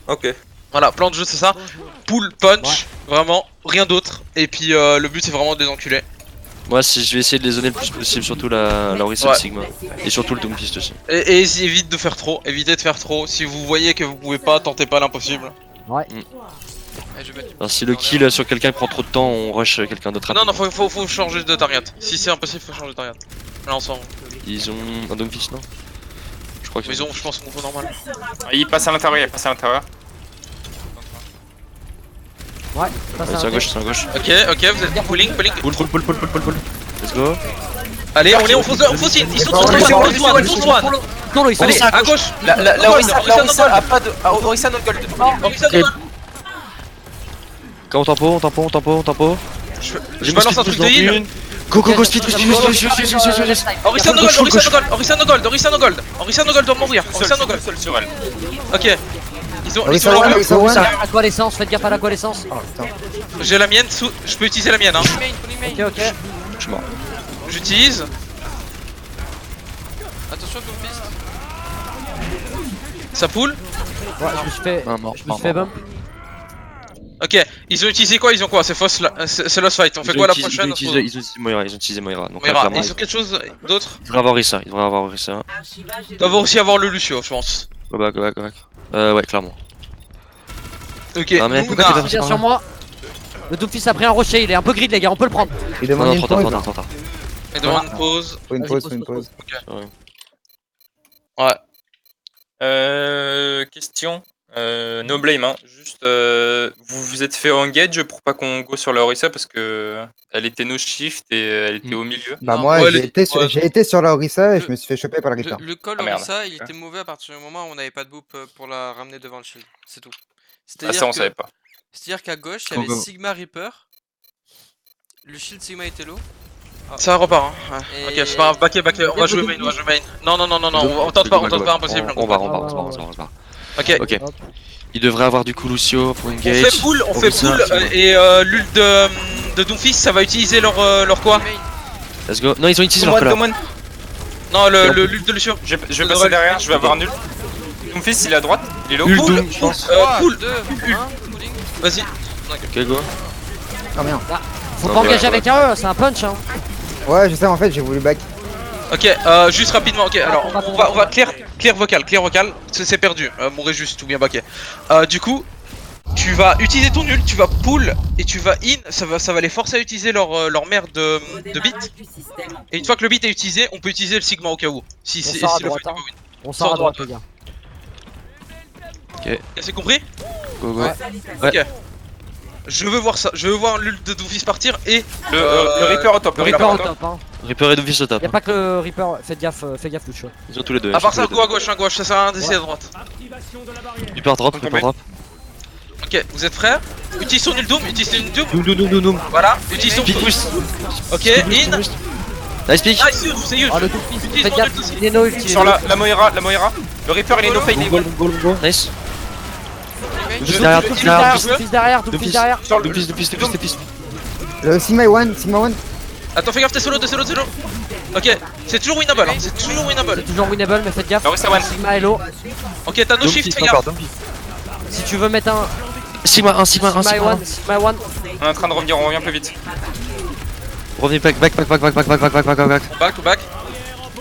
Ok. Voilà, plan de jeu c'est ça. Pull, punch, vraiment, rien d'autre. Et puis le but c'est vraiment de les enculer. Moi, si je vais essayer de les zoner le plus possible, surtout la Orisa et le Sigma. Et surtout le Doomfist aussi. Et évite de faire trop, évitez de faire trop. Si vous voyez que vous pouvez pas, tentez pas l'impossible. Ouais. Eh, je vais mettre- Alors, si le kill sur quelqu'un prend trop de temps, on rush quelqu'un d'autre. Non, non, rapidement. faut changer de target. Si c'est impossible, faut changer de target. Là, on s'en. Ils ont un Doomfist, non? Je crois qu'ils Ils ont, je pense qu'on faut normal. Il passe à l'intérieur, il passe à l'intérieur. Ouais. Ça, Ouais, c'est à gauche, c'est à gauche. Ok, vous êtes pulling. Pull. Let's go. Allez, on fonce in. Ils sont tous one. Non, ils sont Allez, à gauche. La Orisa a pas de. Orisa no gold. Orisa de Quand on tempo. Je balance un truc de heal. Go, speed. Orisa no gold. Orisa no gold doit mourir. Orisa no gold. Seul sur elle. Ok. Ils ont Orisa leur one, bleu. Orisa one. À quoi l'essence? Faites gaffe à la quoi l'essence. Oh putain. J'ai la mienne, je peux utiliser la mienne. Hein. Pulling main. Ok. Je suis mort. J'utilise. Attention, Doomfist. Ça pull. Ouais, je me suis fait. Non, mort, Je me suis fait bump. Ok, ils ont utilisé quoi? Ils ont quoi? C'est fausse, c'est Lost Fight. On fait quoi la prochaine? Ils ont utilisé Moira. Donc là, Moira, clairement, ils ont quelque chose d'autre? il devrait avoir Orisa. Ils doivent aussi avoir le Lucio, je pense. Go back. Ouais, clairement. Ok, Ah, mais pourquoi Luna. t'es pas- Viens sur moi. Le Doomfist a pris un rocher, il est un peu grid les gars, on peut le prendre. Il Non, demande une trop pause. tard. Il demande une pause. Faut une Vas-y, pause. Ouais. Question. No blame, hein. Juste, vous vous êtes fait engage pour pas qu'on go sur la Orisa parce que elle était no shift et elle était au milieu. Bah Non, moi ouais, j'ai été sur la Orisa et je me suis fait choper par le Reaper. Le call Ah, merde. Orisa, il était mauvais à partir du moment où on n'avait pas de boop pour la ramener devant le shield. C'est tout. Ah ça on savait pas. C'est-à-dire qu'à gauche, il y avait Go. Sigma Reaper. Le shield Sigma était low. Ça repart. Hein. Ouais. Et- Ok, c'est pas grave. Backé. On va jouer main. Non. On tente pas impossible. On va. Ok. Hop. Il devrait avoir du coup Lucio pour On engage. fait pull, et l'ult de Doomfist, ça va utiliser leur quoi? Let's go. Non, ils ont utilisé leur colère. Non, l'ult de Lucio. Je vais passer derrière, je vais avoir nul. Mon fils il est à droite, il est low. Ult Pull, Doom, je pense. pull. 2, 1, pulling. Vas-y. Ok, go. Oh merde. Faut Non, pas mais engager ouais, avec un E, c'est un punch hein. Ouais, je sais en fait, j'ai voulu back. Ok, juste rapidement, ok, alors on va clear vocal, c'est perdu, mourir juste ou bien backé. Du coup, tu vas utiliser ton ult, tu vas pull et tu vas in, ça va les forcer à utiliser leur merde de bit. Et une fois que le bit est utilisé, on peut utiliser le Sigma au cas où. Si On c'est sort à si le droite, fight hein. est pas win. On sort à Sors droite les gars. C'est compris? Go. Ouais. Ouais. Je veux voir ça, je veux voir l'ult de Doomfist partir et Le Reaper au top. Le Reaper au top, hein. Reaper et Doomfist au top. Y'a pas que le Reaper, faites gaffe Lucho. Ils ont tous les deux. à part ils ça, ont tous go à les gauche, ça sert à rien d'essayer à droite. deux. Reaper drop, Reaper drop. Ok, vous êtes prêts? Utilise son ult Doom, utilise son ult Doom. Doom. Voilà, utilise son Pick boost. Ok, in. Nice pick. Ah, c'est huge, c'est huge. Ah le Doomfist, Utilise faites mon gaffe, ult aussi. il est no ult, il est Sur no la Moira. Le Reaper il est no fade. il est Go. Nice. Je- Derrière, je- tous je- derrière. Doomfist derrière, Doomfist derrière. Sur le Doomfist. Sigma One, Sigma One. Attends, fais gaffe, t'es solo. Ok, c'est toujours winnable, hein, c'est toujours winnable. C'est toujours winnable mais faites gaffe. Orisa one. Sigma hello. Ok, t'as no shift, fais gaffe. Si tu veux mettre un Sigma 1, Sigma 1, Sigma one, Sigma one. On est en train de revenir, on revient plus vite. Revenez back. Back to back.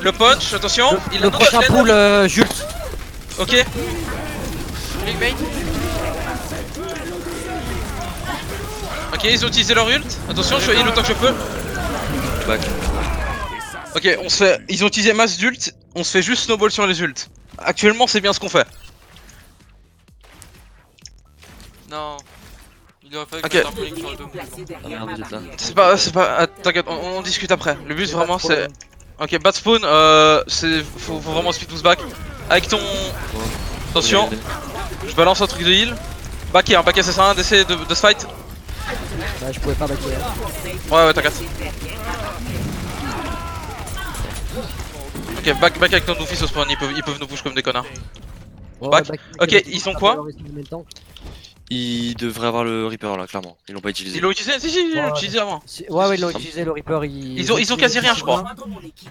Le punch, attention, il Le a prochain no pool dead. Jules. Ok, Clickbait. ok, ils ont utilisé leur ult. Attention, je fais heal autant que je peux. Back. Ok, ils ont utilisé masse d'ult, on se fait juste snowball sur les ults. Actuellement, c'est bien ce qu'on fait. Non. Il aurait fallu Ok. que je blink sur le dôme. Ah merde, vous êtes là. C'est pas. Ah, t'inquiète, on discute après. Le but vraiment c'est. Ok, bad spawn, faut vraiment speed boost back. Avec ton. Attention, je balance un truc de heal. Backer, ça sert à rien d'essayer de se fight. Bah je pouvais pas backer. Ouais, t'inquiète. Ok, back avec ton Doomfist au spawn, ils peuvent nous push comme des connards. Back. Ok, ils sont quoi? Ils devraient avoir le Reaper là, clairement. Ils l'ont pas utilisé. Ils l'ont utilisé? Si, ils l'ont utilisé avant. Ouais, ils l'ont utilisé le Reaper. Ils ont quasi rien, je crois.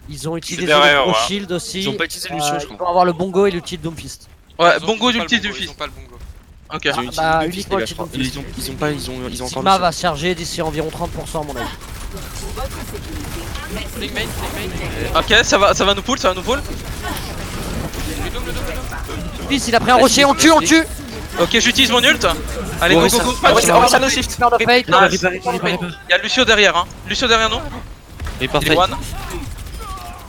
Ils ont utilisé derrière, le ouais. shield aussi. Ils ont pas utilisé Lucio, je Ils crois. vont avoir le bongo et l'ulti de Doomfist. Ouais, Ils ont bongo pas le d'ulti bongo, Doomfist. Ils ont pas le bongo. Ok. Ils ont utilisé Bah Doomfist, uniquement les le gars, je shield crois. Doomfist. Ils ont encore Sigma le va se charger d'ici environ 30% à mon avis. Clickbait. Ok, ça va nous pull, Le dôme. Fils, il a pris un rocher, on le tue. Ok, j'utilise mon ult. Allez, Bon, go, oui, go, ça- go. ah, Punch. ouais, Orisa no shift. Faire de fake. Il y a Lucio derrière, hein. Lucio derrière nous. Reaper Il est fight. one.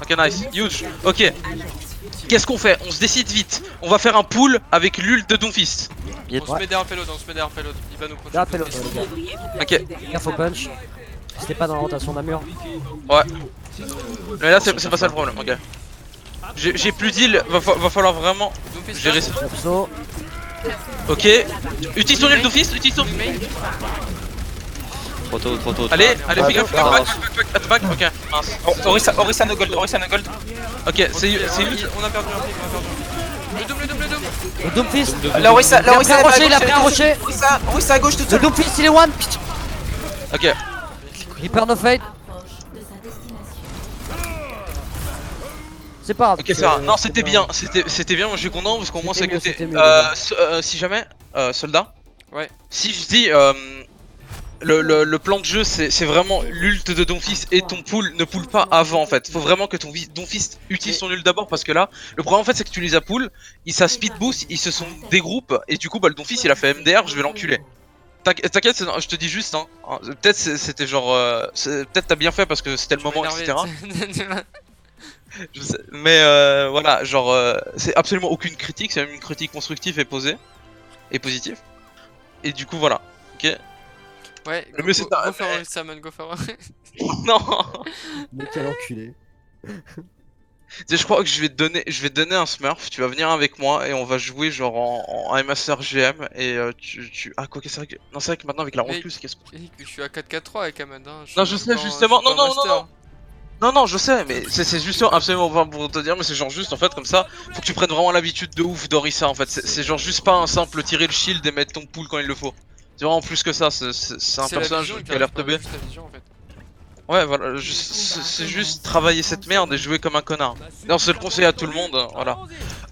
Ok, nice. Huge. Ok. Qu'est-ce qu'on fait? On se décide vite. On va faire un pool avec l'ult de Doomfist. On se met derrière payload, Il va nous protéger. Là, fais-le, les gars. Ok. Gaffe au punch. C'était pas dans la rotation d'un mur. Ouais. Mais là, c'est pas ça le problème. Ok. J'ai plus d'heal. Va falloir vraiment Doomfist gérer là. ça. Lapso. Ok. Utilise ton ult Doomfist. Utilise ton. Clickbait. Trop tôt. Allez, fais gaffe. Back. Ok. Mince. Orisa no gold. Ok, c'est ult. On a perdu un pic, Le dôme. Le Doomfist. La Orisa Il a pris un rocher, il a pris un rocher. Orisa à gauche tout Le seul. Doomfist, il est one. Ok. Reaper no fade. C'est pas grave. Ok, ça va. Non, c'était bien. C'était bien. Moi, je suis content parce qu'au moins, c'est C'était mieux, côté. c'était mieux, Si jamais, soldat. Ouais. Si je dis le plan de jeu, c'est vraiment l'ult de Doomfist et ton pool ne pool pas avant en fait. Faut vraiment que ton Doomfist utilise son ult d'abord parce que là, le problème en fait, c'est que tu les as pool, ça speed boost, ils se sont dégroupent et du coup, bah, le Doomfist il a fait MDR, je vais l'enculer. T'inquiète, je te dis juste, hein. Peut-être c'était genre. Peut-être t'as bien fait parce que c'était le moment, etc. Je sais. Mais voilà, genre, c'est absolument aucune critique, c'est même une critique constructive et posée. Et positive. Et du coup, voilà. Ok. Ouais, Le mieux, c'est go for it, Salmon, go for it. Non. Mais quel enculé. Tu sais, je crois que je vais te donner un smurf, tu vas venir avec moi et on va jouer genre en Master GM et Ah, quoi que c'est vrai que. Non, c'est vrai que maintenant avec la Mais- plus, qu'est-ce que. Je suis à 4-4-3 avec Amand. Non, je sais, justement. Non, je sais, mais c'est juste absolument pas pour te dire, mais c'est genre juste en fait comme ça, faut que tu prennes vraiment l'habitude de ouf d'Orisa en fait. C'est genre juste pas un simple tirer le shield et mettre ton pool quand il le faut. C'est vraiment plus que ça, c'est un personnage qui a l'air teubé. Ouais, voilà, c'est juste travailler cette merde et jouer comme un connard. Non, c'est le conseil à tout le monde, hein, voilà.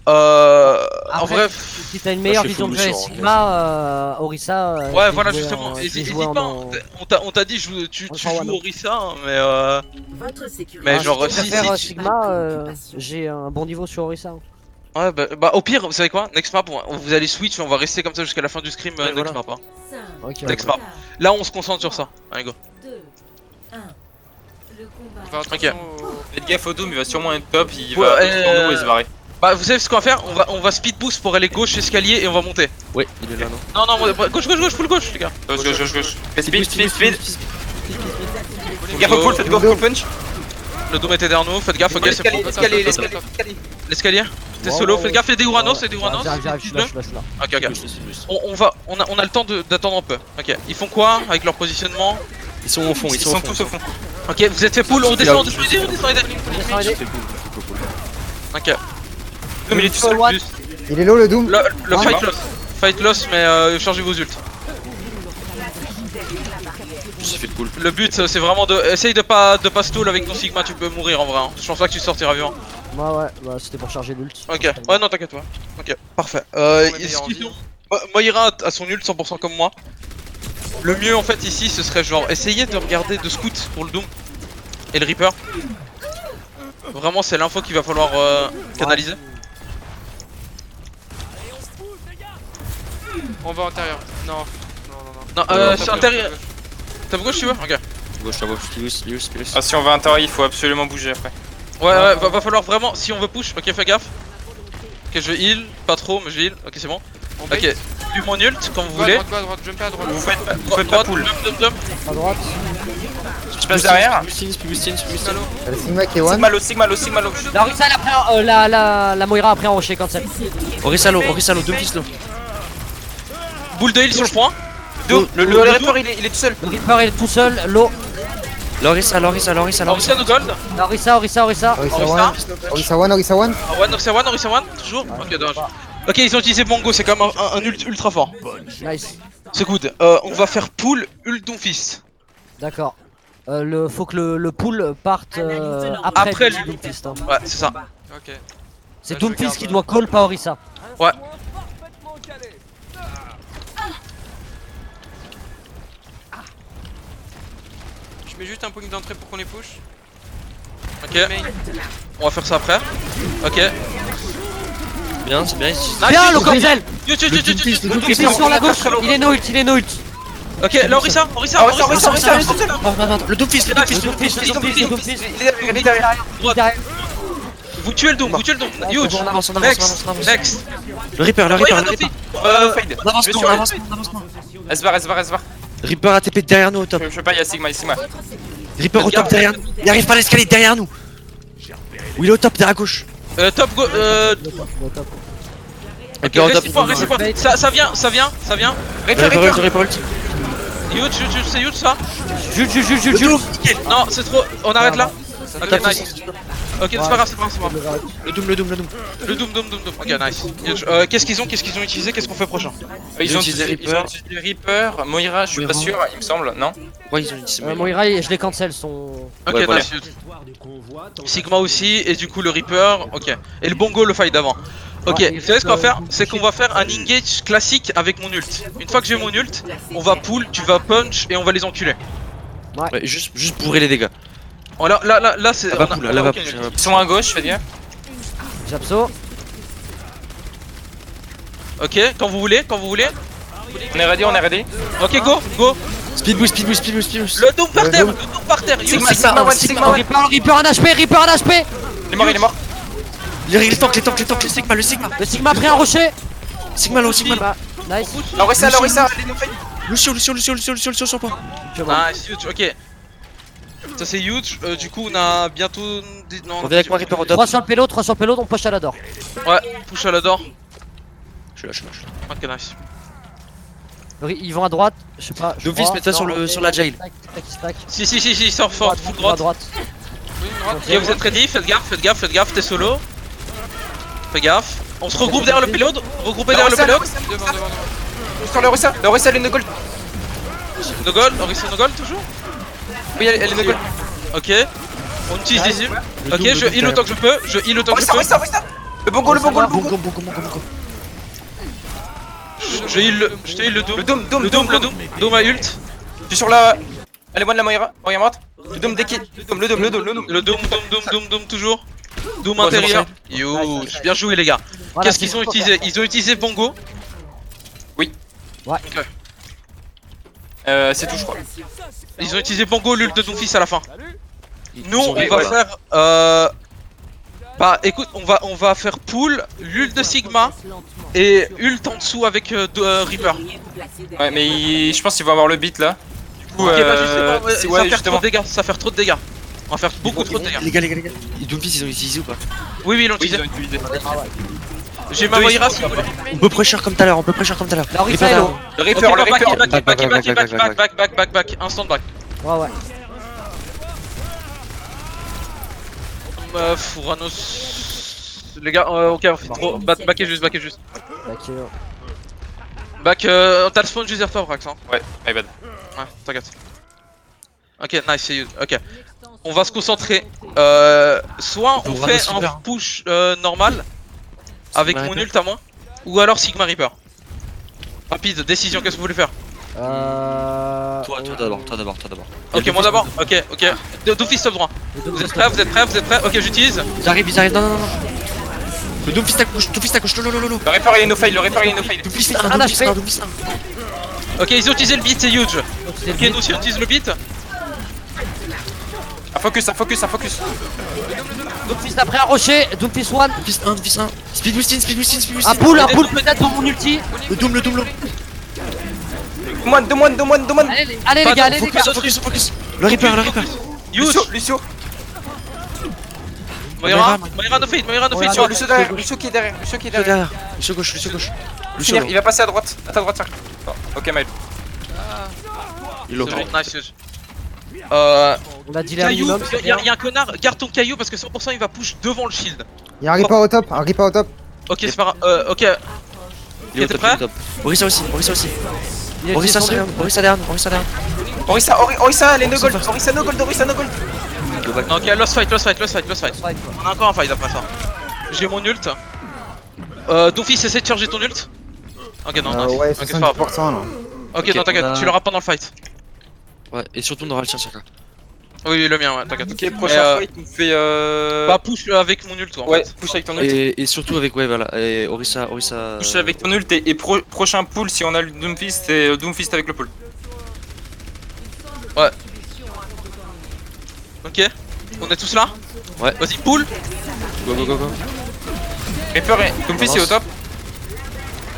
En Après, bref. Si t'as une meilleure je fais vision de full jeu sur, Sigma, Orisa. Ouais, j'ai voilà, joué justement. en- Et j'ai dis joué pas, en- on t'a dit tu en joues Wano. Orisa, hein, mais Votre sécurité. Mais Ah, genre, si tu si- préfères si- Sigma, j'ai un bon niveau sur Orisa. ouais, bah au pire, vous savez quoi? Next map, vous allez switch, on va rester comme ça jusqu'à la fin du scrim. Ouais, Next voilà. map, hein. Ok, Next ok. map. Là, on se concentre sur ça. Allez, go. 2, 1. Le combat. Faire attention au... Faites gaffe au Doom, il va sûrement être top, il Ouais, va sur nous et se barrer. Bah, vous savez ce qu'on va faire? On va speed boost pour aller gauche escalier et on va monter. Ouais, il est là, non? Non, gauche, full gauche, les gars. Gauche. Fais speed. Full Gaffe au full, faites go full punch. Le dôme était derrière nous, faites gaffe, ok, c'est bon. L'escalier. T'es solo, faites gaffe, il y a des Uranos, J'arrive, je suis là. Ok. On a le temps d'attendre un peu. Ok, ils font quoi avec leur positionnement? Ils sont au fond, Ils sont tous au fond. Ok, vous êtes fait pull, on descend, aider. Ok. Non, mais il est tout seul. Il est low le Doom. Le fight loss, mais chargez vos ults. J'ai fait le cool. Le but c'est vraiment de. Essaye de pas stall avec ton Sigma, tu peux mourir en vrai. Hein. Je pense pas que tu sortiras vivant. Ouais, bah c'était pour charger l'ult. Ok, ouais, non, t'inquiète, ouais. Ok, parfait. Moira a son ult 100% comme moi. Le mieux en fait ici ce serait genre essayer de regarder de scout pour le Doom et le Reaper. Vraiment, c'est l'info qu'il va falloir canaliser. On va intérieur. Non. Non, c'est intérieur. T'as gauche tu veux? Ok. Gauche, la gauche, Pilus. Ah, si on va à l'intérieur, il faut absolument bouger après. Ouais, va falloir vraiment, si on veut push, ok, fais gaffe. Ok, je heal, pas trop, mais je heal, ok, c'est bon. Ok, du mon ult quand vous voulez. Droite, jump à droite. Vous faites pas pull. Jump. À droite. Je passe derrière. Spibustine. Le Sigma qui est one. Sigma low. La Orisa après, la Moira après en rocher cancel. Orisa low, 2 pistes low. Boule de heal sur le point. Le Reaper il est tout seul. Le Reaper il est tout seul, low. L'Orisa Orisa no gold. La Orisa. Orisa one. Orisa one, toujours. Ok, dommage. Ok, ils ont utilisé Bongo, c'est quand même un ult ultra fort. Nice. C'est good. On va faire pull ult Doomfist. D'accord. Faut que le pool parte après le Doomfist. Hein. Ouais, c'est ça. Ok. C'est Doomfist qui doit call, pas Orisa. Ouais. Je mets juste un point d'entrée pour qu'on les push. Ok. On va faire ça après. Ok. Bien, c'est bien. Bien le cancel. Doomfist Sur la gauche, il est no ult. Ok, là Orisa. Le Doomfist. Il est derrière. Vous tuez le Doom. Huge. On avance. Next. Le Reaper. Fade. On avance. Elle se barre. Reaper ATP derrière nous au top. Je sais pas, il y a Sigma. Reaper au top derrière nous. Il arrive pas à l'escalier derrière nous. Oui, il est au top derrière à gauche. Top go. Ok, reste pas. Ça vient. Reaper ult. Huge, c'est huge ça. Juge. Non, c'est trop. On arrête là. Ok, nice. Ok, c'est pas grave. Le Doom. Le Doom. Ok, nice. Huge. Qu'est-ce qu'ils ont utilisé? Qu'est-ce qu'on fait prochain? Ils ont utilisé Reaper. Moira, je suis pas sûr, il me semble, non? Ouais, ils ont utilisé. Moira, je les cancel son. Ok, Ouais, voilà. nice. Sigma aussi, et du coup le Reaper. Ok. Et le Bongo, le fight d'avant. Ok, vous savez ce qu'on va faire? C'est qu'on va faire un engage classique avec mon ult. Une fois que j'ai mon ult, on va pull, tu vas punch et on va les enculer. Ouais, juste bourrer les dégâts. Oh, là c'est. Là va pull. Ils sont à gauche, faites gaffe. J'abso. Ok, quand vous voulez. On est ready. Ok, go. Speed boost. Le Doom par terre. Sigma one. Reaper en HP. Il est mort. Les tanks, le Sigma. Le Sigma après en rocher. Sigma low. Nice. L'Orisa, allez nous faites. Lucio sur point. Nice, huge, ok. Ça c'est huge, du coup on a bientôt... Non, On vient avec moi Reaper au top. 3 sur le payload, on push à la door. Ouais, push à la door. Je suis là. Ok, nice. Ils vont à droite, je sais pas. Doomfist, mets-toi sur la jail. Stack. Si, sort fort, full droite. Ok, vous êtes ready, faites gaffe, t'es solo. Fais gaffe. On se regroupe derrière le payload. Derrière le payload. Sur l'Orisa, elle est no gold. No gold, no gold toujours. Oui, elle est no gold. Ok. On utilise des heals. Ok, je heal autant que je peux. Orisa. Le bongo. Je heal le Doom. Le Doom. Doom a ult. Je suis sur la... Elle est bonne la Moira morte. Le Doom dès qu'il... Le Doom toujours. Doom intérieur. Huge. Bien joué les gars. Qu'est-ce qu'ils ont utilisé? Ils ont utilisé Bongo. Oui. Ouais. Ok. C'est tout je crois. Ils ont utilisé Bongo, l'ult de Doomfist à la fin. Nous on va faire Bah écoute, on va faire pool, l'ult de Sigma et ult en dessous avec Reaper. Ouais, mais je pense qu'ils vont avoir le beat là. Du coup, Ok, bah justement, c'est- ça va faire trop de dégâts, ça va faire trop de dégâts. On va faire beaucoup trop de dégâts. Les gars, les Doomfist ils ont utilisé ou pas? Oui, ils l'ont Oui, utilisé. ils ont utilisé. J'ai ma Moira si vous voulez. On peut pressure comme tout à l'heure, La Orisa est low. Le Ok, Reaper, le Reaper. back, instant back. Ouais. Fouranos. Les gars, ok, on fait trop. Backez juste. Ok. Back, t'as le spawn juste derrière toi, Brax, hein. Ouais, my bad. Ouais, t'inquiète. Ok, nice, c'est you. Ok. On va se concentrer. Soit on fait un push normal avec mon ult à moi, ou alors Sigma Reaper. Rapide, décision, qu'est-ce que vous voulez faire? Toi d'abord. Ok, moi d'abord. Ok. Doomfist top droit. Vous êtes prêts? Ok, j'utilise. Ils arrivent, non. Le Doomfist accouche, lolo. Le Reaper il est no fail, Doomfist Ok, ils ont utilisé le beat, c'est huge. Ok, nous aussi on utilise le beat. Un focus. Doomfist après un rocher, Doomfist 1. Doomfist 1. Speed boosting. Un pull peut-être pour mon ulti. Le Doom. Demande. Allez les gars, Focus. Le Reaper. Huge. Lucio. Moira no fade. Lucio qui est derrière. Lucio gauche. Il va passer à droite. À ta droite, ça. Ok, Maël. Il est C'est low. bon, nice huge. On a dit les Caillou, minimum. y'a un connard, garde ton caillou parce que 100% il va push devant le shield. Il y a un Reaper au top, Ok, c'est pas grave. Ok. Il est T'es au prêt? top. Orisa aussi. Il est Orisa descendu. derrière. Orisa, les no gold. Orisa no gold. Non, ok, lost fight. Fight, quoi. On a encore un fight après ça. J'ai mon ult. Doomfist, essaie de charger ton ult. Ok, non, Ouais, ok, c'est pas grave. 70% là. Ok, non, t'inquiète, tu l'auras pendant le fight. Ouais, et surtout on aura le tien chacun. Oui, le mien, ouais, t'inquiète. Ok, prochain fight, on fait Bah, push avec mon ult, quoi. Ouais, push avec ton ult. Et surtout avec, ouais, voilà. Et Orisa. Push avec ton ult et prochain pull si on a le Doomfist, c'est Doomfist avec le pull. Ouais. Ok, on est tous là? Ouais. Vas-y, pull. Go. Reaper et Doomfist est au top.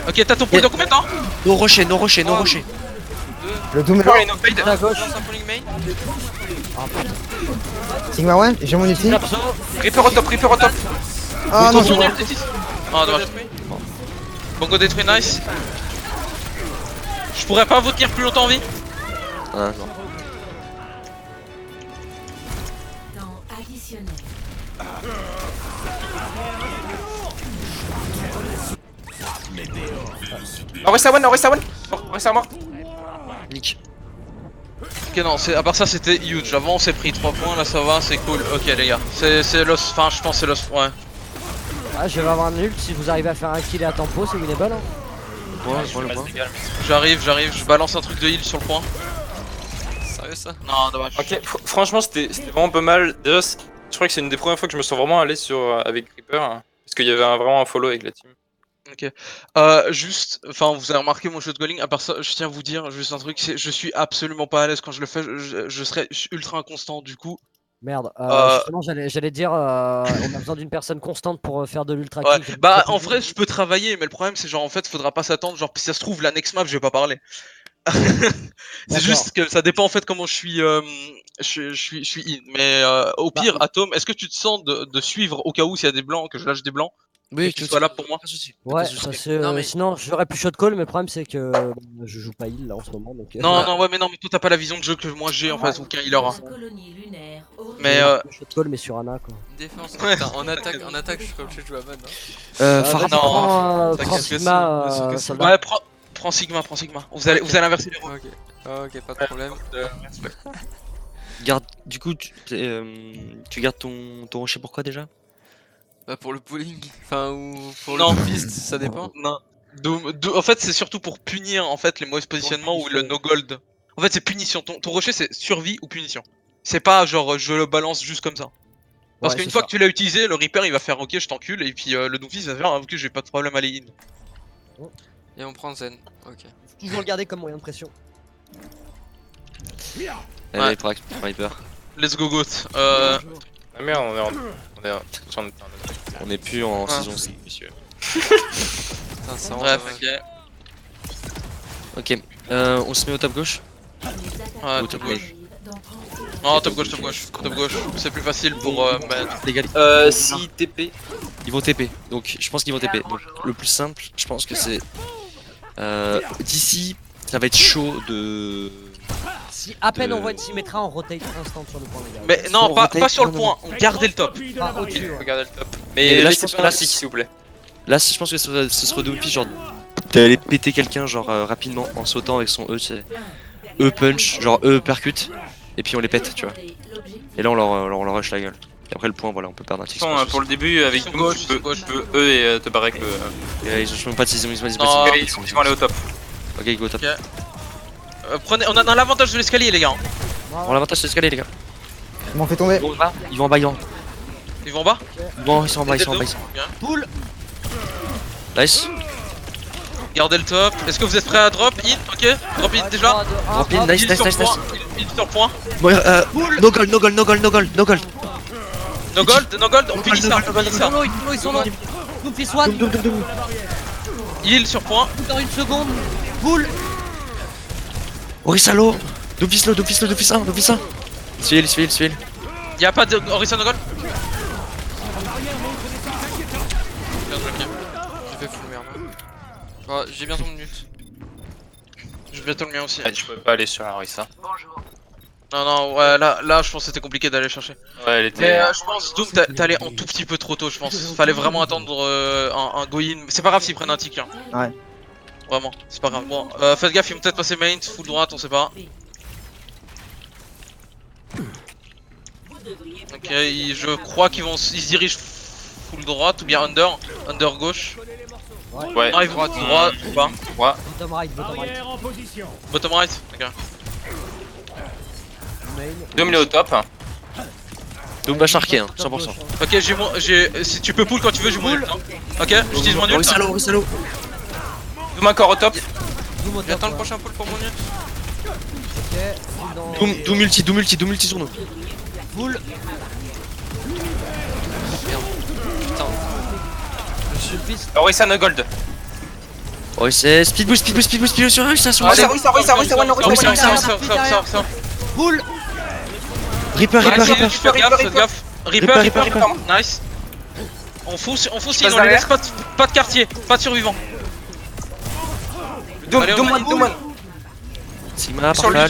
Ok, t'as ton pull dans combien de temps? No rocher. Le Doom est Reaper là. et no fade. À gauche. Lance un pulling main. Sigma One, j'ai mon ulti. Reaper au top. Ah non, Ton je ult, Tétis. Ah, dommage. Bongo détruit, nice. Je pourrais pas vous tenir plus longtemps en vie? Ah, non. Orisa one. Orisa mort. Nick. Ok, non, à part ça c'était huge. Avant on s'est pris 3 points, là ça va, c'est cool. Ok les gars, c'est lost, enfin je pense que c'est lost, ouais. Ah, je vais avoir un ult. Si vous arrivez à faire un kill et à tempo, c'est winnable. Hein. Ouais. J'arrive, je balance un truc de heal sur le point. Sérieux ça? Non, dommage. Ok, franchement c'était vraiment pas mal. Déjà, je crois que c'est une des premières fois que je me sens vraiment à l'aise avec Reaper. Hein, parce qu'il y avait vraiment un follow avec la team. Ok. Juste, enfin vous avez remarqué mon jeu de goaling, à part ça, je tiens à vous dire juste un truc, je suis absolument pas à l'aise quand je le fais, je serais ultra inconstant du coup. Merde, justement j'allais dire on a besoin d'une personne constante pour faire de l'ultra Ouais, kill. bah en vrai je peux travailler, mais le problème c'est genre en fait faudra pas s'attendre, genre si ça se trouve la next map je vais pas parler. C'est juste que ça dépend en fait comment je suis in. Mais au pire, Atom, est-ce que tu te sens de suivre au cas où s'il y a des blancs, que je lâche des blancs? Oui, que tu sois là pour moi. Ouais, ça c'est. Non, mais- Sinon j'aurais pu shot call, mais le problème c'est que je joue pas heal là en ce moment donc. Non, ouais, mais non, mais toi t'as pas la vision de jeu que moi j'ai en fait, aucun healer. Hein. Mais Shot call, mais sur Ana quoi. Défense, Ouais. putain, en attaque, je suis pas obligé de jouer à ban. Hein. Vas-y, non, prends t'inquiète que Sigma, c'est- que c'est- soldat. ouais, prends Sigma. Vous allez inverser les rôles. Ok, pas de problème. Garde, du coup, tu gardes ton rocher pourquoi déjà? Bah pour le pulling, enfin ou pour Non. le piste, ça dépend. Non. En fait, c'est surtout pour punir en fait les mauvais positionnements ou le no gold. En fait, c'est punition. Ton rocher, c'est survie ou punition. C'est pas genre je le balance juste comme ça. Parce Ouais, qu'une c'est fois ça. que tu l'as utilisé, le Reaper il va faire ok, je t'encule, et puis le Doomfist va faire ok, j'ai pas de problème à aller in. Et on prend Zen, ok. Faut toujours le garder comme moyen de pression. Allez, Reaper. Let's go goat. Ah merde, On est plus en saison 5, messieurs. Putain, ça Bref, rentre, ok. Ok, on se met au top gauche. Ouais, Au top top gauche. Non, top gauche, top gauche. Top gauche, c'est plus facile pour mettre. Les gars, Si TP. ils vont TP. Donc je pense qu'ils vont TP. Donc le plus simple, je pense que c'est d'ici, ça va être chaud de. Si à peine on voit une Symmetra, on rotate instant sur le point, les gars. Mais non, Sur pas rotate, sur le non, point, on gardait le top. Ah, au-dessus, ouais. Regardez le top. Et Mais là, là, je c'est pense pas que un là, stick, s'il vous plaît. Là, je pense que ce serait Doomfist, genre d'aller péter quelqu'un, genre rapidement en sautant avec son E, tu sais. E punch, genre E percute, et puis on les pète, tu vois. Et là, on leur rush la gueule. Et après, le point, voilà, on peut perdre un tick. Pour le début, avec Sur Doom, gauche, tu peux sur gauche. E et te barrer avec le. Ils ont même pas de saison, ils ont pas Non, de Ils vont aller au top. Ok, go top. Ok. Prenez, on a l'avantage de l'escalier, les gars. On a l'avantage c'est l'escalier, les gars. Ils m'ont fait tomber. Ils vont en bas, ils vont en bas. Ils vont en bas. Bon, ils sont en bas, ils sont en bas. Pull. Nice. Gardez le top. Est-ce que vous êtes prêts à drop in? Ok. Drop in déjà. Drop in, nice, Il nice, sur nice, point. nice. Il sur point. Bon, no gold, no gold, no gold, no gold, no gold. No gold, on finit ça. On finit ça. Ils sont là. Doomfist one. Heal sur point. Dans une seconde. Pull. Orisa low. Doomfist low, Doomfist low, Doomfist 1, Doomfist 1. Suivez-le. Y'a pas de Orisa no gold. J'ai fait full merde. Oh, j'ai bien son minute. Je vais bientôt le mien aussi. Ah, tu peux pas aller sur la Orisa. Non, ouais, là, je pense que c'était compliqué d'aller chercher. Ouais, elle était. Mais je pense, Doom, t'es allé un tout petit peu trop tôt, je pense. Fallait vraiment attendre un go-in. C'est pas grave s'ils prennent un tick, hein. Ouais. Vraiment, c'est pas grave. Bon, faites gaffe, ils vont peut-être passer main, full droite, on sait pas. Ok, je crois qu'ils ils se dirigent full droite ou bien under gauche. Ouais. Ah, ils vont droite ou pas. Bottom right, bottom right. Bottom right, ok. Main. Doom il est au top. Doom va sharker, hein, Top 100%. gauche, hein. Ok, si tu peux pull quand tu veux, j'ai mon ult. Hein. Ok, j'utilise mon ult. Orisa low, Orisa low. Doom encore au top. Doom au top, J'attends le là. prochain pull pour mon ult. Ok. Pull dans- Doom multi sur nous. Pull. Doomfist. Orisa no gold. Oh, c'est speed boost sur Orisa, sur Allez, Orisa. Ça. Pull. Reaper. Faites gaffe. Reaper. Nice. On fousse sinon on les laisse pas de quartier, pas de survivants. Allez, on Doom. Sigma, Sur parfait.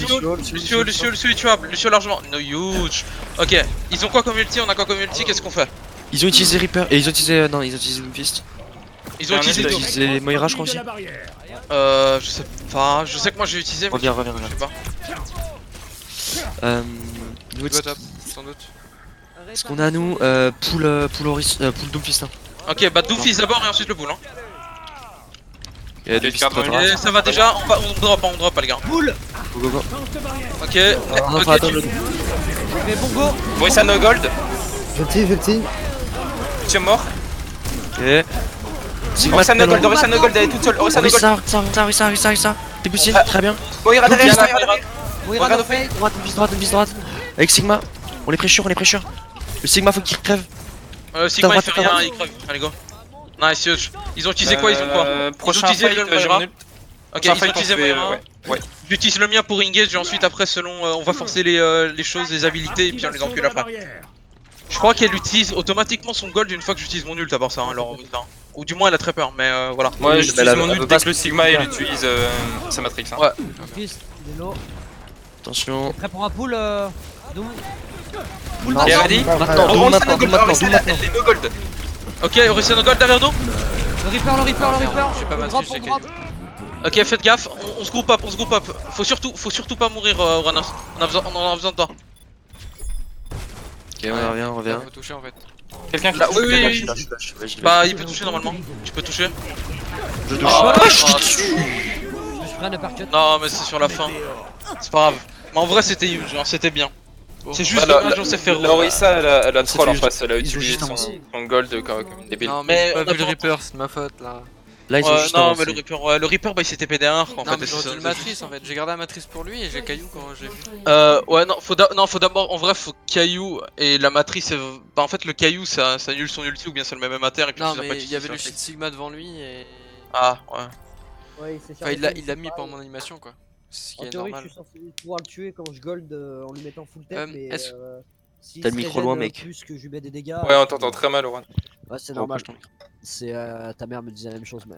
Lucio est tuable, Lucio largement. No huge. Ok, ils ont quoi comme ulti? On a quoi comme ulti? Qu'est-ce qu'on fait? Ils ont utilisé Reaper et ils ont utilisé. Non, ils ont utilisé Doomfist. Ils ont Ils utilisé ont tout. utilisé Moira, je crois aussi. Je sais pas, je sais que moi j'ai utilisé. Mais Reviens. je sais pas. Niveau de Go top, sans doute. ce qu'on a nous, pool Doomfist. Hein. Ok, bah Doomfist d'abord et ensuite le bull. Hein. Et Doomfist Doomfist droite. Et ça va déjà, on drop les gars. Pull. Go. Ok, On ok, va attendre le Mais bon go. Orisa no gold. Je le tire. Tu es mort. Ok. Sigma, Orisa no gold, Orisa no gold, elle est toute seule. Orisa no gold. Orisa. T'es boosté, très bien. Moira derrière, Moira. derrière. Moira no fade. Doomfist droite. Avec Sigma, on les pressure. Le Sigma faut qu'il crève. Sigma il droite, fait ta rien, droite. il crève. Allez go. Nice, huge. Ils ont utilisé quoi? Ils ont quoi? Prochain Ils ont utilisé fight, le j'ai Moira. mon ult. Ok, Prochain ils ont fight, on utilisé fait, Moira. ouais. J'utilise le mien pour engage et ensuite après selon on va forcer les choses, les habilités et puis on les encule après. Je crois qu'elle utilise automatiquement son gold une fois que j'utilise mon ult à part ça, hein, alors, ou du moins elle a très peur, mais voilà. Moi Oui, j'utilise mais elle mon veut ult pas dès que le se- Sigma il utilise sa matrix. Hein. Ouais. Doomfist. Il est low. Attention. Prêt pour un pull. Doom. Pull Non, T'es maintenant. ready? Maintenant, Doom Orisa no maintenant, gold, Doom Orisa maintenant. elle est no gold. Ok, Orisa no gold derrière nous. Le Reaper. J'ai pas mal Drop, switch, drop. Ok, faites gaffe, on se groupe up, Faut surtout pas mourir, Ranos. On en a besoin de toi. Ok, on revient. Faut toucher en fait. Quelqu'un qui Là, touche, oui, quelqu'un oui, qui oui. touche. Bah, il peut toucher normalement. Tu peux toucher. Je touche. Ah, Je suis prêt à uppercut. non, mais c'est sur la fin. C'est pas grave. Mais en vrai, c'était huge, hein, c'était bien. C'est juste Bah, dommage, on s'est fait La Orisa elle a troll en juste- face, elle a ils ont utilisé juste son avancé. gold comme une débile. Non, Mais mais j'ai on pas a vu le pas- Reaper, c'est de ma faute là. Là, ils ont juste non, avancé. mais le Reaper, bah il s'était pédé un arc en Non, fait. mais j'aurais dû le matrice en fait. J'ai gardé la matrice pour lui et j'ai Caillou quand j'ai vu. Ouais, non, faut d'abord, en vrai, faut Caillou et la matrice. Bah, en fait, le Caillou ça annule son ulti ou bien c'est le même inter. Et puis Non, tu sais pas mais qui il y avait c'est, le ça. shield Sigma devant lui et. Ah, ouais. Ouais, c'est Enfin, il l'a mis pendant mon animation quoi. Ce qui En est théorie, normal. je suis censé pouvoir le tuer quand je gold en lui mettant full tête, mais est-ce- s'il T'as le se micro régène, loin, mec. plus que je lui mets des dégâts. Ouais, on t'entend très mal, Oran. Ouais, c'est Oh, normal. approche ton micro. C'est ta mère me disait la même chose, mais.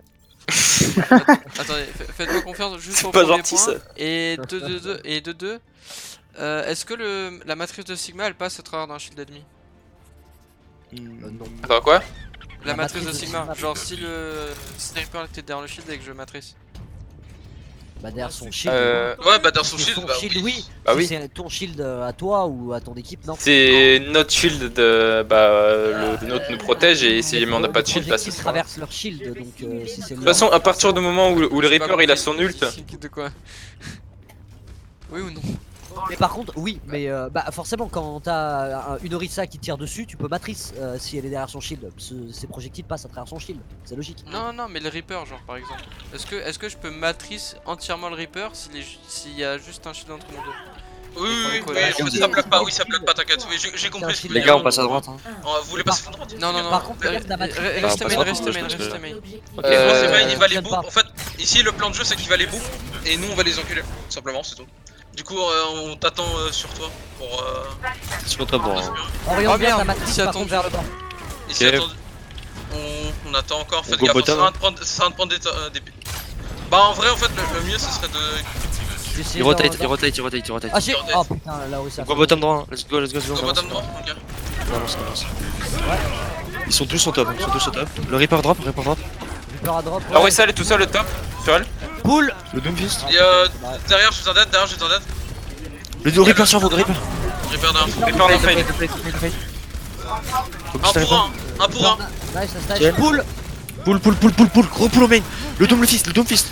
Attendez, faites-moi confiance juste C'est pour pas le premier gentil, point. ça. Et de deux. Est-ce que la matrice de Sigma elle passe au travers d'un shield ennemi? Non. Attends, quoi? La matrice de Sigma, genre si le sniper était derrière le shield et que je matrice. Bah, derrière son shield. Ouais, bah dans son Si c'est shield, ton bah shield, oui. oui. Bah Si oui. c'est ton shield à toi ou à ton équipe, non. C'est notre shield de. Le nôtre nous protège et si on n'a pas de shield, bah c'est Ils ça. traversent leur shield, donc si c'est De toute façon, à partir du moment où le J'ai pas Reaper il a compris. son ult, De quoi? Oui ou non? Mais par contre, oui, mais bah forcément, quand t'as une Orisa qui tire dessus, tu peux matrice si elle est derrière son shield. Ses projectiles passent à travers son shield, c'est logique. Non, non, mais le Reaper, genre par exemple. Est-ce que je peux matrice entièrement le Reaper s'il y a juste un shield entre nous deux? Oui, oui, Pour oui, les en fait, ça bloque pas, oui, ça bloque pas, t'inquiète. Oui, j'ai compris ce que tu veux Les dire. gars, on passe à droite. Hein. Vous voulez passer à droite? Non, non, non. Par contre, regarde la matrice. Restez Bah, main, on restez passe à main, droite, restez main. Non, c'est pas, il va les j'aime bouffer. pas. En fait, ici, le plan de jeu, c'est qu'il va les bouffer et nous, on va les enculer. Tout simplement, c'est tout. Du coup, on t'attend sur toi pour. Sur notre bord. hein. Oriente Oh, bien merde, ta matrice si, par attends, contre vers le bas. Ici, Ok. attends. On attend encore, faites go gaffe, ça bottom. va de prendre des. Bah, en vrai, en fait, le mieux, ce serait de. J'essaie Il rotate, d'en- il rotate, il rotate, il rotate. Ah, oh putain, là où ça. Go bottom droit. Let's go, let's go, let's go. Go on avance. bottom droit, ok. On avance, on avance. Ils sont tous au top, ils sont tous au top. Le Reaper drop, Reaper drop. Reaper à drop. Ah ouais, ça elle est tout seul, le top. Sur elle. Pull. Le Doomfist. Et derrière, je suis en dead, Le Reaper sur vous, Reaper. Reaper derrière. Reaper les fail. Faut que Un je pour un, un pour un. Nice, nice, Tiens. nice. Pull. Pull, pull, pull, pull, pull. Gros pull au main. Le Doomfist, le Doomfist.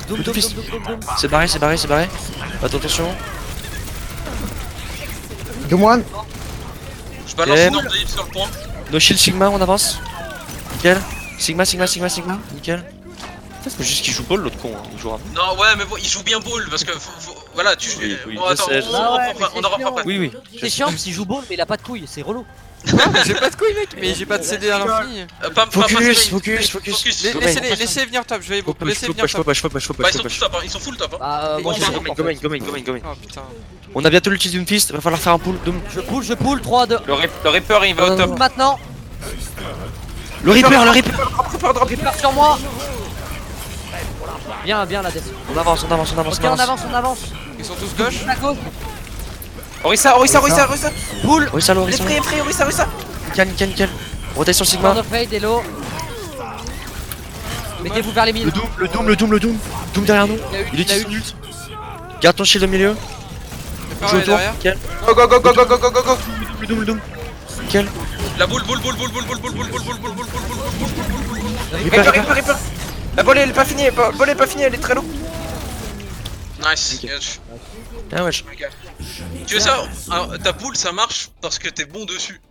Doom, Le doom, Doomfist. doom, doom, doom. C'est barré, c'est barré, c'est barré. Attention. Doom one. Je balance Ok. une orbe de hip sur le point. No shield Sigma, on avance. Nickel. Sigma, Sigma, Sigma, Sigma. Nickel. Putain, faut juste qu'il joue ball, l'autre con. Hein. Il jouera. Non, ouais, mais bon, il joue bien ball parce que. Voilà, tu. Oui, oui, Bon, je attends, sais, je on sais. en Ah ouais, reprend mais on en c'est reprend après. Oui, oui. C'est chiant s'il joue ball, mais il a pas de couilles, c'est relou. J'ai pas de couilles, mec, mais j'ai pas de CD à l'infini. Pas Focus, focus, focus. Laissez venir top, je vais Faut les pas, laissez faut venir pas, faut top. pas, faut pas, faut Bah, pas, ils faut sont pas. tous top, hein, ils sont full top. Hein. Bah, moi je Go main, go main, go main, go main. Oh putain. On a bientôt l'ulti Doomfist, va falloir faire un pull. Doom. Je pull, 3, 2. Le Reaper il va au top. Maintenant, Le Reaper, le Reaper. Reaper sur moi. Bien, bien la death. On avance, on avance, on avance, Ok, on avance, on avance. Ils sont tous gauche. À gauche. Orisa, Orisa, Orisa, Orisa. Pull. Oui, ça, Il est prêt, Orisa, Orisa. Nickel, nickel, nickel. Rotation Corner Sigma. of Fade, hello. Mettez-vous vers les mines. Le Doom, le Doom, le Doom, le Doom. Doom derrière nous. Il utilise son ult. Garde ton shield au milieu. Le Joue est autour. derrière. Nickel. Go, go, go, go, go, go, go, go, go. Le Doom, le Doom. Nickel. La boule. Reaper, Reaper, Reaper. Reaper, Reaper. La balle elle est pas finie, elle est très lourde. Nice. Ah wesh. Tu veux ça? Ta poule, ça marche parce que t'es bon dessus.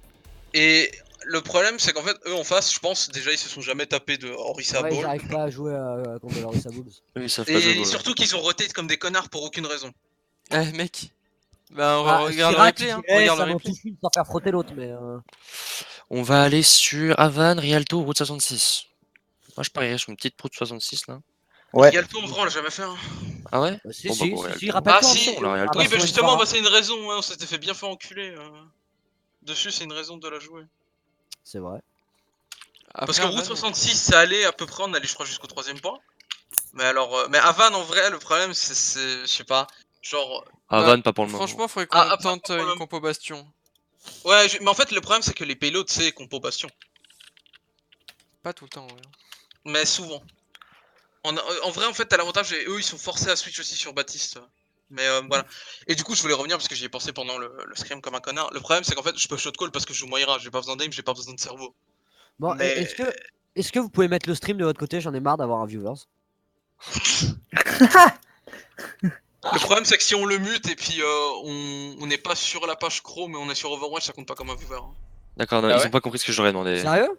Et le problème, c'est qu'en fait, eux en face, je pense, déjà, ils se sont jamais tapés de Orisa Ouais, Ball. j'arrive pas à jouer contre Orisa Bulls. Oui, ça fait pas Et de surtout qu'ils ont rotate comme des connards pour aucune raison. Eh mec. Bah on Ah, regarde le Chirac, replay hein. il dirait, Regarde ça le m'en replay. touche une sans faire frotter l'autre, mais. On va aller sur Havan, Rialto, route 66. Moi je parierais sur une petite route 66 là. Ouais. Rialto, en vrai, on l'a jamais fait. Hein. Ah ouais? Si, Bon, si, bah, bon, si, Rialto. si, rappelle-toi. Ah, si. On l'a Rialto. Oui, bah, bah sur justement, une bah, c'est une raison. Ouais, on s'était fait bien fait enculer. Dessus, c'est une raison de la jouer. C'est vrai. Parce Après, que route Havan, 66, ça allait à peu près, on allait, je crois, jusqu'au 3ème point. Mais alors, mais Havan, en vrai, le problème, je sais pas, genre. Havan, pas pour le moment. franchement, faudrait qu'on Ah, tente pas pour le une compo bastion. Ouais, mais en fait, le problème, c'est que les payloads, c'est compo bastion. Pas tout le temps, ouais. Mais souvent. En vrai, en fait, t'as l'avantage, et eux, ils sont forcés à switch aussi sur Baptiste. Mais voilà. Et du coup, je voulais revenir parce que j'y ai pensé pendant le scrim comme un connard. Le problème, c'est qu'en fait, je peux shot call parce que je joue Moira. J'ai pas besoin d'aim, j'ai pas besoin de cerveau. Bon, Mais- est-ce que vous pouvez mettre le stream de votre côté? J'en ai marre d'avoir un viewers. Le problème, c'est que si on le mute et puis on n'est pas sur la page Chrome mais on est sur Overwatch, ça compte pas comme un viewer. Hein. D'accord, non, Ah ils ouais ont pas compris ce que j'aurais demandé. Sérieux?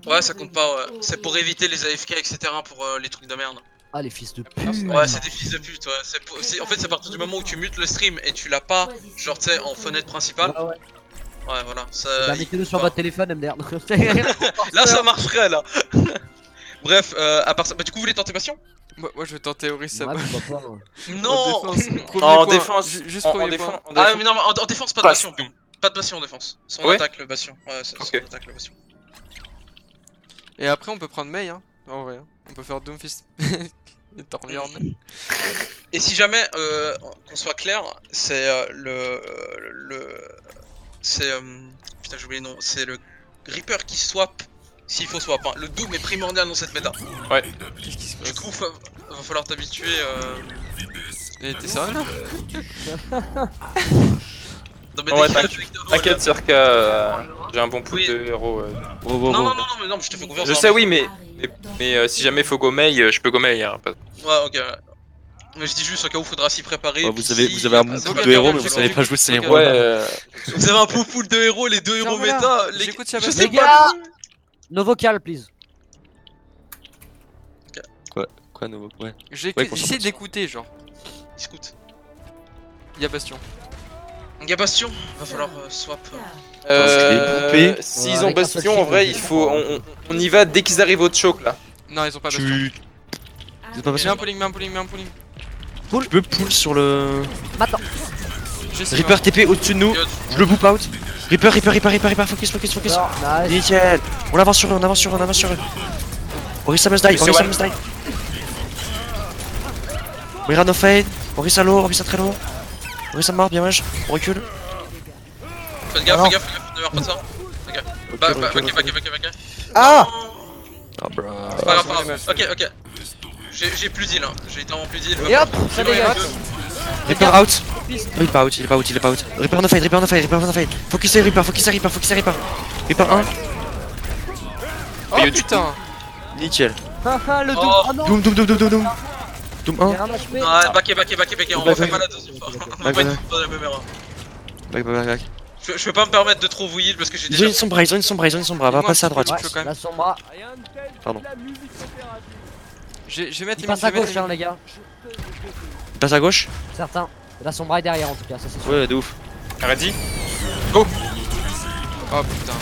Ouais, ça compte pas, ouais. C'est pour éviter les AFK, etc. pour les trucs de merde. Ah, les fils de pute. Ouais, c'est des fils de pute, ouais. En fait, c'est à partir du moment où tu mutes le stream et tu l'as pas, genre, tu sais, en fenêtre principale. Ouais, ouais. Ouais, voilà. Ça... Bah, mettez-le sur votre téléphone, MDR. Là, ça marcherait, là. Bref, à part ça. Bah, du coup, vous voulez tenter Passion? Moi je vais tenter Orisa. Ouais, pourquoi pas, ouais. Non. En défense, juste en premier défense. point. Ah, mais non, en défense, pas de Passion. Pas de Passion en défense. Son Ouais. attaque, le Passion. Ouais, c'est son attaque, le Passion. Et après on peut prendre Mei hein, en vrai. Hein. On peut faire Doomfist. Et Torbjorn. Et si jamais, qu'on soit clair, c'est c'est putain j'ai oublié le nom, c'est le Reaper qui swap s'il faut swap. Hein. Le Doom est primordial dans cette méta. Ouais. Qu'est-ce qui se passe? Du coup, va falloir t'habituer. Et t'es sérieux là? Non, mais Ouais, t'inquiète, Circa, j'ai un bon pool Oui. de héros. non, mais je te fais confiance. Je hein. sais, oui, mais si jamais faut go Mei, je peux go Mei. Hein, pas- Ouais, ok. Mais je dis juste au cas où faudra s'y préparer. Ouais, puis vous avez si- un bon Ah, pool de héros, mais vous savez pas jouer ces héros. Ouais, Vous avez un beau pool de héros, les deux héros Voilà, méta. j'écoute Je Sébastien. sais Les pas. gars, no vocal, please. Quoi, nouveau? Ouais. J'essaie concentration. d'écouter genre. Écoute. Y'a Bastion. Y'a Bastion, va falloir swap. s'ils Ouais, ont avec un Bastion, seul en shield, vrai, je il sais faut, on y va dès qu'ils arrivent au choke là. Non ils ont pas Bastion. Tu. Vous êtes pas Mets patient? un pooling, mets un pooling, mets un pooling. Je peux pull sur le. Maintenant. J'essaie. Reaper TP au-dessus de nous. Je le boop out. Reaper, focus. Alors, nice. Nickel. On avance sur eux. Orisa must die. Moira no fade. Orisa low, Orisa très low. Orisa mort, bien wesh. On recule. Faites gaffe, ne meurs pas de ça. Ok. Back. Ah! Ah, bro. C'est pas grave. Ok. J'ai plus d'heal, hein. J'ai tellement plus d'heal. Et hop, ça dégage. Reaper out. Il est pas out. Reaper no fade. Focus Reaper. Reaper 1. Oh putain. Nickel. Haha, le Oh. Doom. Oh non. Doom. Doom 1. J'ai un HP. Ouais, backé, on refait pas la deuxième fois. On va pas être dans la même erreur. Back. Je peux pas me permettre de trop vous heal parce que j'ai Ils ont déjà. une sombra. Va passer à droite. Ouais. quand même. La sombra. Pardon. Je vais mettre Il les passe à gauche, hein, les gars. Il passe à gauche? Certains. La sombra est derrière, en tout cas, ça c'est sûr. Ouais, de ouf. Ready? Oh putain.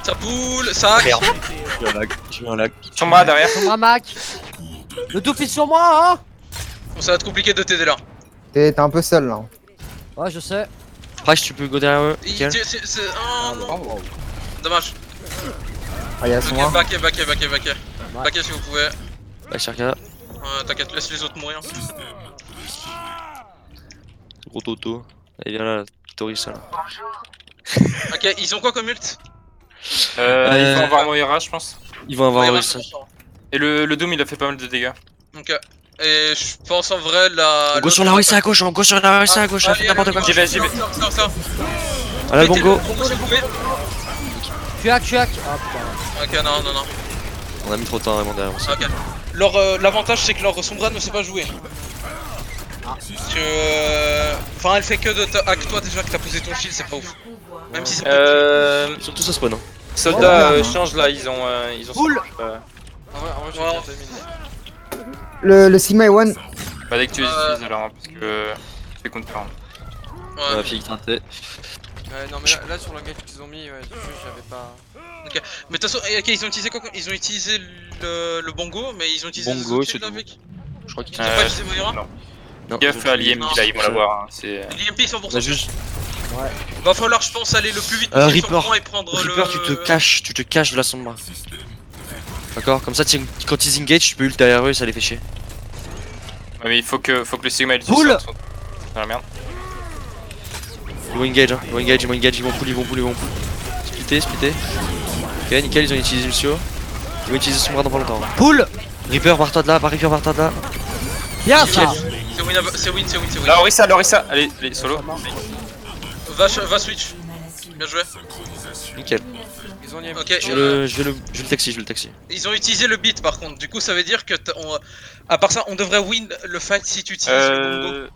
Ça poule, sac. Merde. J'ai eu un lag. Sur moi derrière. Sombra Mac. Le Doom est sur moi, hein. Bon, ça va être compliqué de t'aider là. T'es un peu seul là. Ouais, je sais. Crash, tu peux go derrière eux. Nickel. Oh non. Dommage. Ah, y'a son Ok, backé. Backé si vous pouvez. Back Circa. T'inquiète, laisse les autres mourir. Gros Toto. Allez, viens là, Orisa là. Ok, ils ont quoi comme ult? Il faut avoir Moira, je pense. Ils vont avoir Ouais, Orisa. Et le Doom, il a fait pas mal de dégâts. Ok. Et je pense en vrai la. On go sur la Orisa à gauche, on fais n'importe quoi. J'y vais. Ça. Ah là, le bongo. Bongo s'il vous plaît. Tu hack. Ah putain. Ok, non. On a mis trop de temps vraiment derrière. aussi. Ok. L'avantage c'est que leur Sombra ne sait pas jouer. Parce que. Enfin, elle fait que de hack toi déjà que t'as posé ton shield, c'est pas ouf. Même si c'est pas. Surtout ça spawn. Hein. Soldats change là, ils ont. Cool. En vrai, j'ai Ouais. bien timé. Le Sigma est one. Bah dès que tu les utilises alors, hein, parce que c'est contre hein. On va Ouais. fille teinté. Ouais, non, mais là sur l'engage qu'ils ont mis, ouais, du jeu, j'avais pas. Mais de toute façon, ok, ils ont utilisé quoi? Ils ont utilisé le bongo, mais ils ont utilisé Bongo, les c'est autres tout. avec. Je crois qu'il Ils ont pas utilisé Moira? non. Non. Gaffe à l'IMP là, ils vont l'avoir. Hein. C'est. L'IMP 100%. On a juste. Va falloir, je pense, aller le plus vite possible sur le Reaper. front et prendre Reaper, tu te caches de la sombra. D'accord, comme ça, quand ils engage, tu peux ult derrière eux et ça les fait chier. Ouais, mais il faut que le Sigma il Pull. Ah la merde. Ils vont engage, ils vont pull. Splitter. Ok, nickel, ils ont utilisé Lucio. Ils vont utiliser sombra dans pas longtemps. Pull. Reaper, barre-toi de là, Bien ça. C'est win. Là, Orisa, allez, solo. Va switch. Bien joué. Nickel. Ils ont lié. Ok. Je vais le taxi. Ils ont utilisé le beat par contre. Du coup, ça veut dire que à part ça, on devrait win le fight si tu utilises le bongo.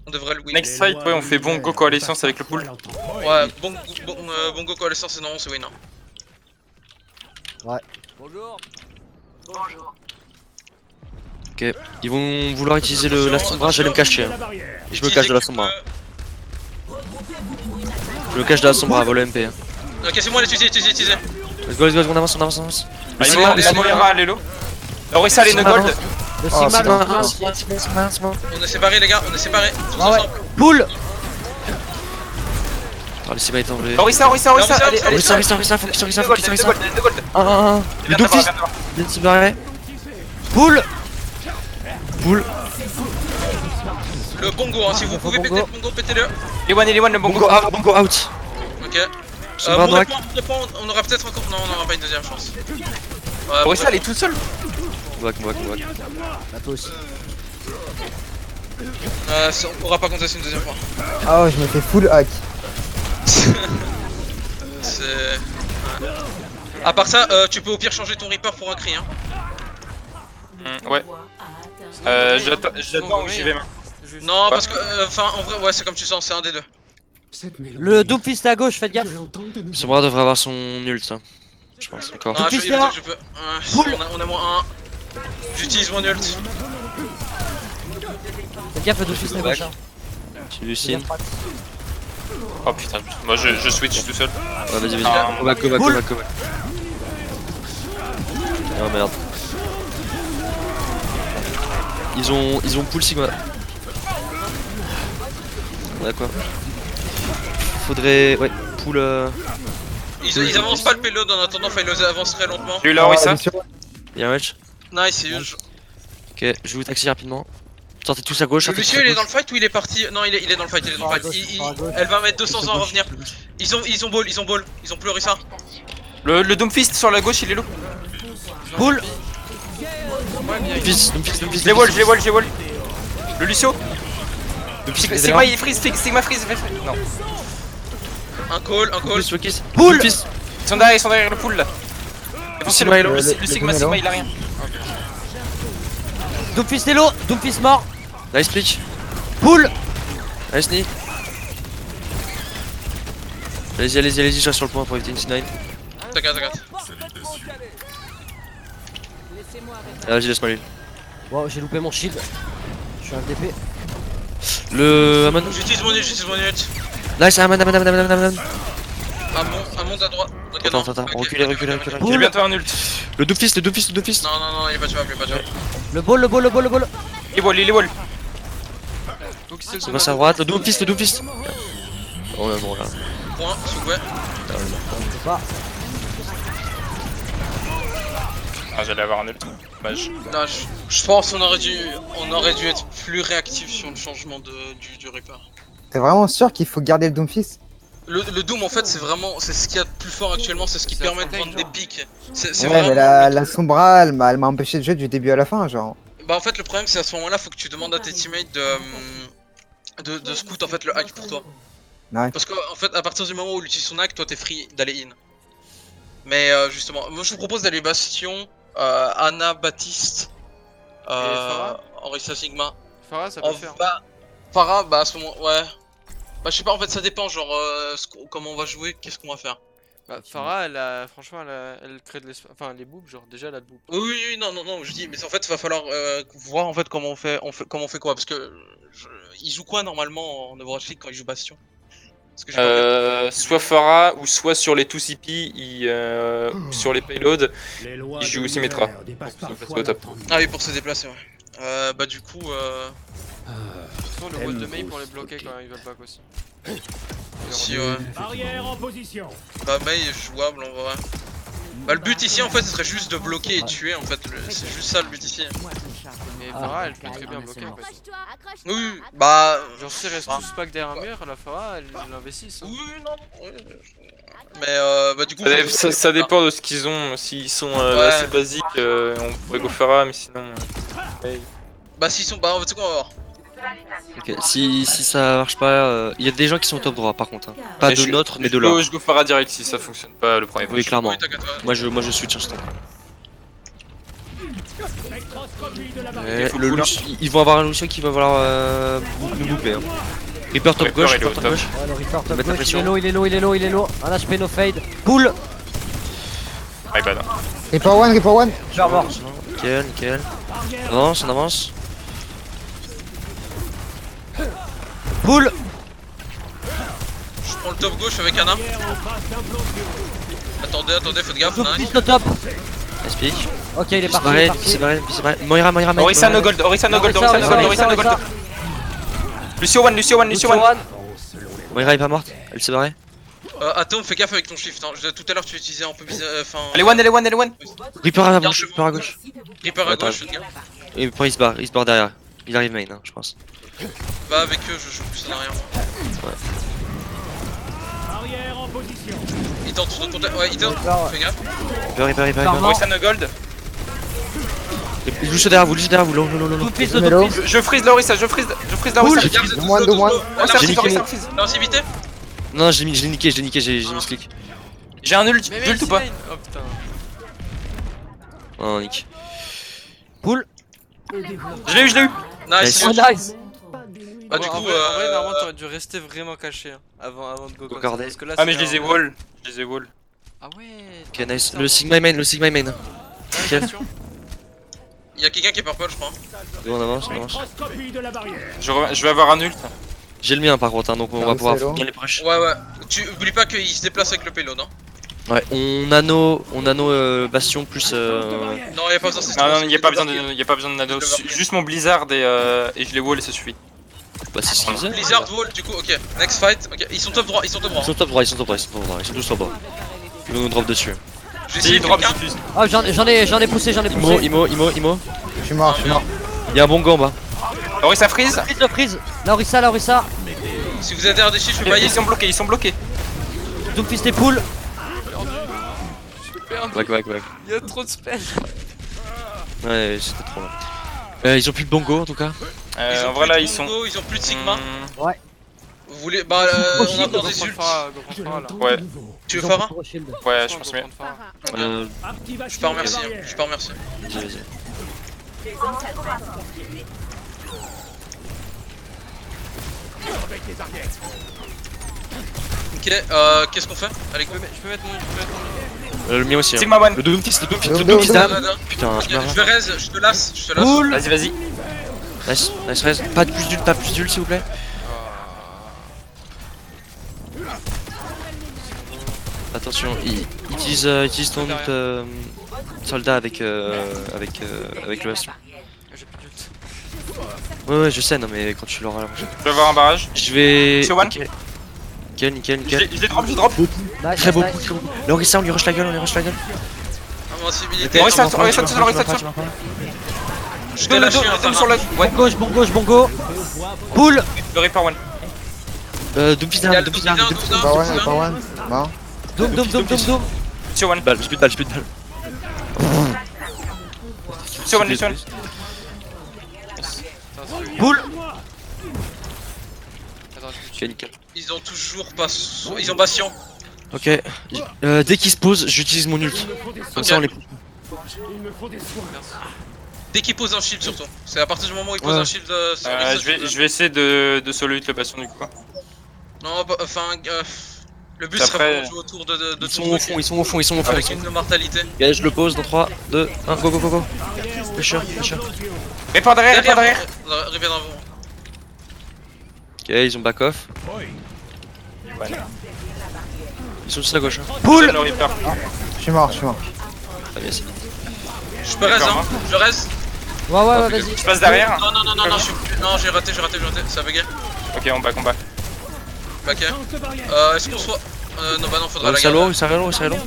On devrait le win. Next fight, ouais, on fait Bongo Coalescence avec le pool. Ouais, Bongo Coalescence, c'est non, c'est win. Hein. Ouais. Ok, ils vont vouloir utiliser la sombra, j'allais me cacher. Hein. Et je me cache de la sombra. Je me cache de la sombra, à voler MP. Hein. Ok, c'est moi l'utiliser. Let's go, on avance. Ah, la Moira, elle est low. Orisa, les no gold. Le Oh, Sigma, On est séparés, les gars, on est séparés. Tous Ah ouais. ensemble. Poule. Oh, le Sigma est enlevé. Orisa, Orisa, allez, allez, Orisa, focus, deux gold. Le Doomfist, vient de se barrer. Poule. Le Bongo, hein, si vous pouvez péter le Bongo, pétez-le. Les one, le Bongo. Bongo out. Ok. Sombra Mon Noak. dépend, on aura peut-être encore. Non, on aura pas une deuxième chance. Ouais, Orisa, elle est toute seule. Bah, toi aussi. on pourra pas compter ça une deuxième fois. Ah, je me fais full hack. C'est. Ouais. À part ça, tu peux au pire changer ton Reaper pour un cri. Hein. Ouais. J'attends ou j'y vais. Non, parce que. Enfin, en vrai, ouais, c'est comme tu sens, c'est un des deux. Le Doomfist à gauche, faites gaffe. Sombra devrait avoir son ult, hein. Je pense encore. Non, Doomfist je là. peux. On a moins 1. J'utilise mon ult. Faites gaffe, le Doomfist à gauche. Hein. Tu Lucine. Oh putain, moi je switch tout seul. Ouais, vas-y. Ah, Go back. Oh merde. Ils ont pull Sigma. Ouais, quoi. Faudrait. Ouais, pull. Ils avancent pas le payload en attendant, enfin ils avancent très lentement. J'ai eu la Orisa. Y'a un match. Nice, c'est huge. Ok, je vous taxi rapidement. Sortez tous à gauche. Le monsieur il est dans le fight ou il est parti? Non, il est dans le fight, Elle va mettre 200 ans à revenir. Ils ont ball, ils ont pleuré ça. Le Doomfist sur la gauche, il est low. Pull. Doomfist. Je les wall. Le Lucio. Sigma il freeze, Sigma freeze. Non. Un call. Pull. Doomfist. Ils sont derrière le pool là. Le Sigma est low. Sigma il a rien. Doomfist est low. Doomfist mort. Nice pitch. Pull. Nice knee. Allez-y, je reste sur le point pour éviter une C9. T'inquiète. Vas-y, laisse-moi lui. Wow, j'ai loupé mon shield. Je suis un DP. Le Amon. J'utilise mon ult. Nice, Amon. Amon à droite. Ok, Attends, non. reculez. J'ai bientôt un ult. Le Doomfist. Non, il est pas tuable. Le ball. Il est wall. C'est passé à droite. Le Doomfist. Oh là, bon là. Point, s'il vous plaît. Ah, j'allais avoir un ult. Dommage. Là, je pense qu'on aurait dû être plus réactif sur le changement du Reaper. T'es vraiment sûr qu'il faut garder le Doomfist? Le Doom en fait c'est ce qu'il y a de plus fort actuellement, c'est ce qui permet de prendre des pics. C'est Ouais, vraiment... mais la Sombra, elle m'a empêché de jouer du début à la fin, genre. Bah en fait le problème c'est à ce moment là faut que tu demandes à tes teammates de scout en fait le hack pour toi. Ouais. Parce que en fait à partir du moment où il utilise son hack, toi t'es free d'aller in. Mais justement, moi je vous propose d'aller Bastion, Anna, Baptiste, Orisa Sigma. Farah, ça peut faire. Farah, bah à ce moment, ouais. Bah je sais pas, en fait ça dépend, genre comment on va jouer, qu'est-ce qu'on va faire. Bah, Farah, franchement, elle crée de l'espace. Enfin, les boobs, genre, déjà, elle a de boobs. Oui, non, je dis, mais en fait, il va falloir voir en fait comment on fait quoi, parce que il joue quoi normalement en Overwatch League quand il joue Bastion? Parce que j'ai pas Soit Farah ou soit sur les 2CP, sur les payloads, il joue aussi Metra. C'est au top. Ah oui, pour se déplacer, ouais. Bah du coup, Surtout le mode de Mei pour les bloquer quand ils veulent back aussi. si ouais. Arrière en position. Bah Mei est jouable en vrai. Bah le but ici en fait ce serait juste de bloquer et tuer en fait, c'est juste ça le but ici. Mais Farah, elle peut très bien bloquer en fait. Oui, bah... Genre, si elle reste tous pack derrière un mur, la Farah, elle l'investit. Oui, non, mais bah du coup... Ça dépend de ce qu'ils ont. S'ils sont assez basiques, on pourrait go Farah, mais sinon. Bah s'ils sont... Bah tu sais quoi, on va voir. Ok, si ça marche pas, il y a des gens qui sont au top droit par contre. Hein. Pas de notre, mais de leur. Je go Farah direct si ça fonctionne pas le premier. Oui, clairement. Oui, t'inquiète, ouais. Moi je switch instant. Ouais, ils vont avoir un Lucio qui va vouloir nous bouffer. Hein. Reaper top Reaper, gauche, il est au Reaper top top. gauche. Ouais, le Reaper top Mettre la gauche, il pression. est low, il est low, il est low, il est low. Un HP no fade. Pull. My bad. Reaper one, Reaper one. Reaper mort. Nickel, nickel. On avance, on avance. Pull. Je prends le top gauche avec Anna. Attendez, faites gaffe. Doomfist Nice. au top. Nice pick. Ok, il est parti. Barré, Il est parti. c'est barré, c'est barré. Moira, Moira, mate. Orisa no gold, Orisa no gold, Orisa no gold, Orisa no gold. Lucio one. Lucio one. Moira est pas morte, elle s'est barrée. Attends, fais gaffe avec ton shift. Hein. Tout à l'heure, tu utilisais un peu bizarre. Enfin. Elle est one. Reaper à Regarde, gauche, je- Reaper à gauche. Reaper à Attends. gauche, faites gaffe. Et après il se barre derrière. Il arrive main, hein, je pense. Va avec eux, je joue plus en arrière. Il tente de contact. Ouais, il tente. Fais gaffe. Reaper. Orisa no gold. Lucio derrière vous, low. Doomfist au Mélo. Doomfist. Je freeze la Orisa, la Orisa. Regarde, De moins, de moins. Orisa, J'ai niqué. Orisa, Invincibilité. Non, je l'ai niqué, j'ai mis click. J'ai un ult, Mais ult ou pas? Oh putain. Non, nick. Pull. Je l'ai eu. Nice. Oh, nice. Bah, du En coup, vrai, normalement, t'aurais dû rester vraiment caché hein, avant de go comme ça. Regarder. Parce que là, Ah, mais je c'était les ai un- wall. Ah ouais. Ok, nice. Le Sigma main. Nickel. il y a quelqu'un qui est purple, je crois. On avance. Je vais avoir un ult. J'ai le mien par contre, hein, donc on Ah, va c'est pouvoir long. gagner les proches. Ouais. Tu oublie pas qu'il se déplace avec le payload, hein. Ouais, on nano bastion plus. Non, y'a pas besoin, c'est Non, trop, il y a pas besoin c'est de nano. Juste mon blizzard et je les wall et ça suffit. Bah, c'est ce qu'ils faisaient. Blizzard wall, du coup, ok. Next fight. Ok, ils sont top droit. Ils sont top droit, ils sont tous top droit. Ils vont nous drop dessus. Je vais Si, essayer drop, quelqu'un. diffuse. Oh, j'en ai poussé. Imo. Je suis mort. Il y a un bon gant en bas. Orisa freeze. Freeze. La Orisa. Si vous êtes derrière des chiffres, je vais bailler. Ils sont bloqués. Doomfist et pull. Wack. Il y a trop de spells. Ouais, c'était trop bien. Ils ont plus de bongo en tout cas. Ils ont En vrai, plus là, de ils sont. combo, ils ont plus de Sigma. Vous voulez. Bah, on a encore des ults. là. Ouais, Tu veux faire un? ouais, je pense mieux. Je pars remercier. Vas-y. Ok, qu'est-ce qu'on fait? Allez, go. Je peux mettre mon. Le mien aussi. Hein. Sigma one. Le Doomfist Go. dame. Putain, Ok, je vais raise, je te lasse. Vas-y. Nice raise. Pas plus d'ult s'il vous plaît. Attention, il utilise ton ult soldat avec le bastion. J'ai plus d'ult. Ouais, je sais, non mais quand tu l'auras la prochaine. Je vais avoir un barrage. Je vais. Sur one. Ok. Nickel. Je les drop. Très beau. Le Orisa, on lui rush la gueule. Invincibilité. Orisa, Je t'ai lâché un Tombe sur le. Ouais, Bon gauche. Pull. le Reaper one. Doomfist Il y a down, le Doomfist Doom down. Reaper one. Mort. Doom. Sur one. Balle, je pute balle. Sur one. Pull. Attends, Ok, nickel. Ils ont toujours pas. Ils ont patient. Ok. Dès qu'il se pose, j'utilise mon ult. Comme ça on les. Dès qu'ils posent un shield surtout. C'est à partir du moment où ils posent Ouais. un shield. Je vais essayer de solo hit le bastion du coup. Non, enfin. Le but Après, serait de jouer autour de Ils ton sont au truc. fond, ils sont au fond. Avec une mortalité. Ok, je le pose dans 3, 2, 1, go. Pressure. Reaper derrière. Reviens dans vous. Ok, ils ont back off. Ils sont tous à gauche. Hein. Pull le Reaper. Je suis mort. Ah, bien, c'est- Je peux raise, hein. Je raise. Ouais, vas-y. Je passe derrière. Non, je suis plus. Non, j'ai raté. Ça a bugué. Ok, on back. Ok. Est-ce qu'on soit. Non, bah non, faudra la garder. Il s'arrête long.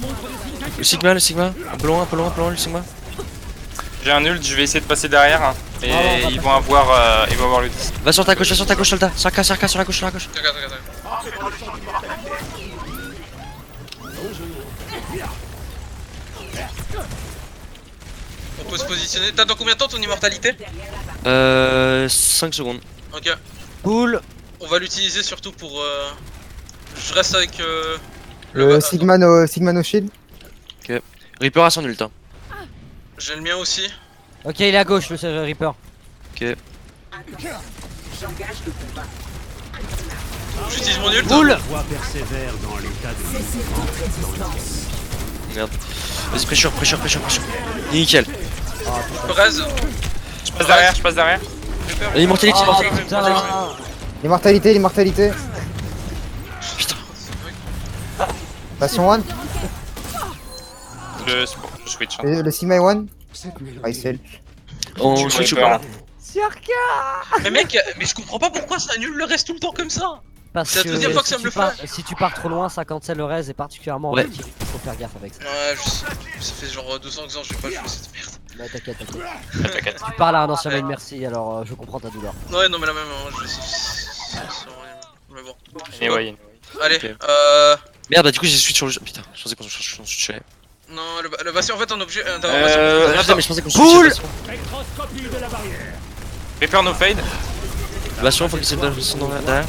Le Sigma. Un peu loin, le Sigma. J'ai un ult, je vais essayer de passer derrière. Et ils vont avoir le 10. Va sur ta gauche, soldat. Sarka sur la gauche. Attends. On peut se positionner. T'as dans combien de temps ton immortalité? 5 secondes. Ok. Pull. On va l'utiliser surtout pour. Je reste avec. Le Sigma no shield. Reaper a son ult. Hein. J'ai le mien aussi. Ok, il est à gauche le Reaper. Ok. J'utilise mon ult. Boule. Merde. Vas-y, pressure. Nickel. Je raise. Je passe derrière. L'immortalité. Oh putain. L'immortalité. Passion 1. Je switch. Le Simai 1. Ah, il fait. On switch ou pas là? Mais mec, mais je comprends pas pourquoi ça annule le reste tout le temps comme ça. Parce C'est la que deuxième fois que ça me le fait. si tu pars trop loin, ça cancelle le res et particulièrement Ouais. en fait, il faut faire gaffe avec ça. Ouais, je sais. Ça fait genre 200 ans que j'ai pas joué cette merde. Bah t'inquiète. T'inquiète. Tu parles à un ancien main merci, alors je comprends ta douleur. Ouais, non, mais la même, hein, je sais. Mais bon. Anyway. Allez, Ok. Merde, bah du coup j'ai switch sur le jeu. Putain, je pensais qu'on switchait. Non, le bastion en fait on est obligé d'avoir Putain, mais je pensais qu'on Boule. switchait. Reaper no fade. Bastion, faut qu'ils se donnent son derrière.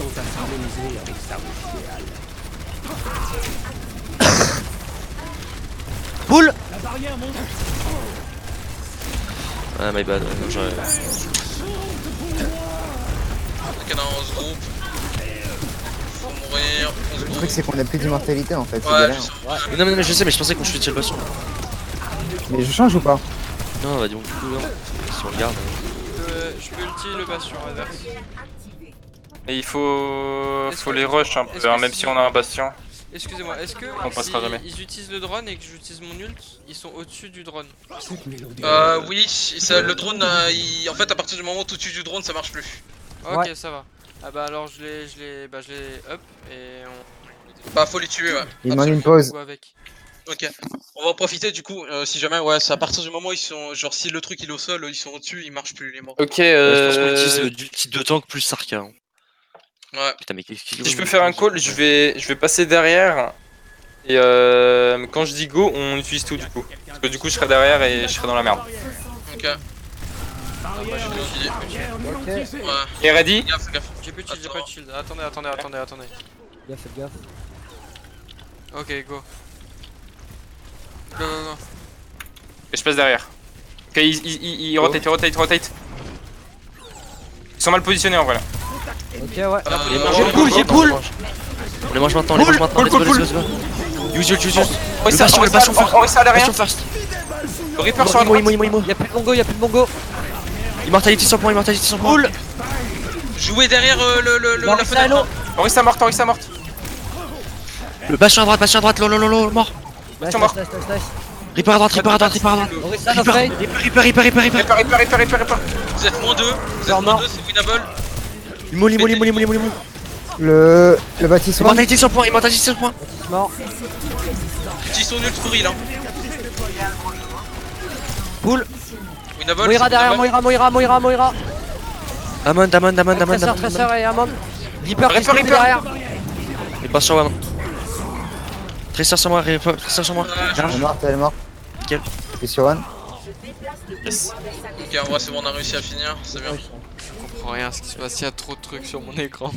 Boule. Ah, my bad. Non, j'aurais. on se groupe. Faut mourir, on se Le groupe. truc, c'est qu'on a plus d'immortalité en fait. c'est Ouais, galère. je sais. Non, mais je sais, mais je pensais qu'on switchait le bastion. Mais je change ou pas? Non, bah, donc, du coup, non. Si on regarde. Je peux ulti le bastion adverse. Et il faut Est-ce que- les rush un est-ce peu, que hein, même si- si on a un bastion. Excusez-moi, est-ce que On passera jamais. ils utilisent le drone et que j'utilise mon ult, ils sont au-dessus du drone? Oui, le drone, en fait à partir du moment où tu tues du drone ça marche plus. Ok, Ouais. ça va. Ah bah alors je les up et on... Bah faut les tuer, ouais. Il demande une pause. Go avec. Ok, on va en profiter du coup, si jamais, ouais, c'est à partir du moment où ils sont, genre si le truc il est au sol, ils sont au-dessus, ils marchent plus, il est mort. Ok, Je pense qu'on utilise du type de tank plus Sarka. Hein. Ouais. Putain, mais qu'est-ce qu'il si je peux faire un call, je vais passer derrière. Et quand je dis go, on utilise tout du coup. Parce que du coup, je serai derrière et je serai dans la merde. Ok. Bah, j'ai dit. Ouais. Et ready? Fais gaffe. J'ai plus de shield, j'ai pas de shield. Attendez. Gaffe, faites gaffe. Ok, go. Go. Et je passe derrière. Ok, il rotate. Ils sont mal positionnés en vrai là. Ok, ouais. J'ai pull. On les mange maintenant, let's go. Use. Le bastion à l'arrière. Bastion first. Le Reaper sur la droite. Y'a plus de bongo, Immortalité sur point. Boule. Jouez derrière la fenêtre. Orisa morte. Le bastion à droite, lolo, mort. Nice. Reaper à droite. Orisa no fade. Reaper. Vous êtes moins 2, mort. c'est winnable. Molly. Le bâtissement. Immortalité sur point. Mort. Ils sont nuls pourris là. Boule. Winnable. Moira c'est derrière, winnable. Moira. Amon. Tracer et Amon. Reaper qui se Reaper. met derrière. Reaper sur one. Tracer sur moi. Elle est morte. Nickel. Et sur One. Ok, en vrai c'est bon, on a réussi à finir, c'est bien. Je comprends rien à ce qui se passe, il y a trop de trucs sur mon écran.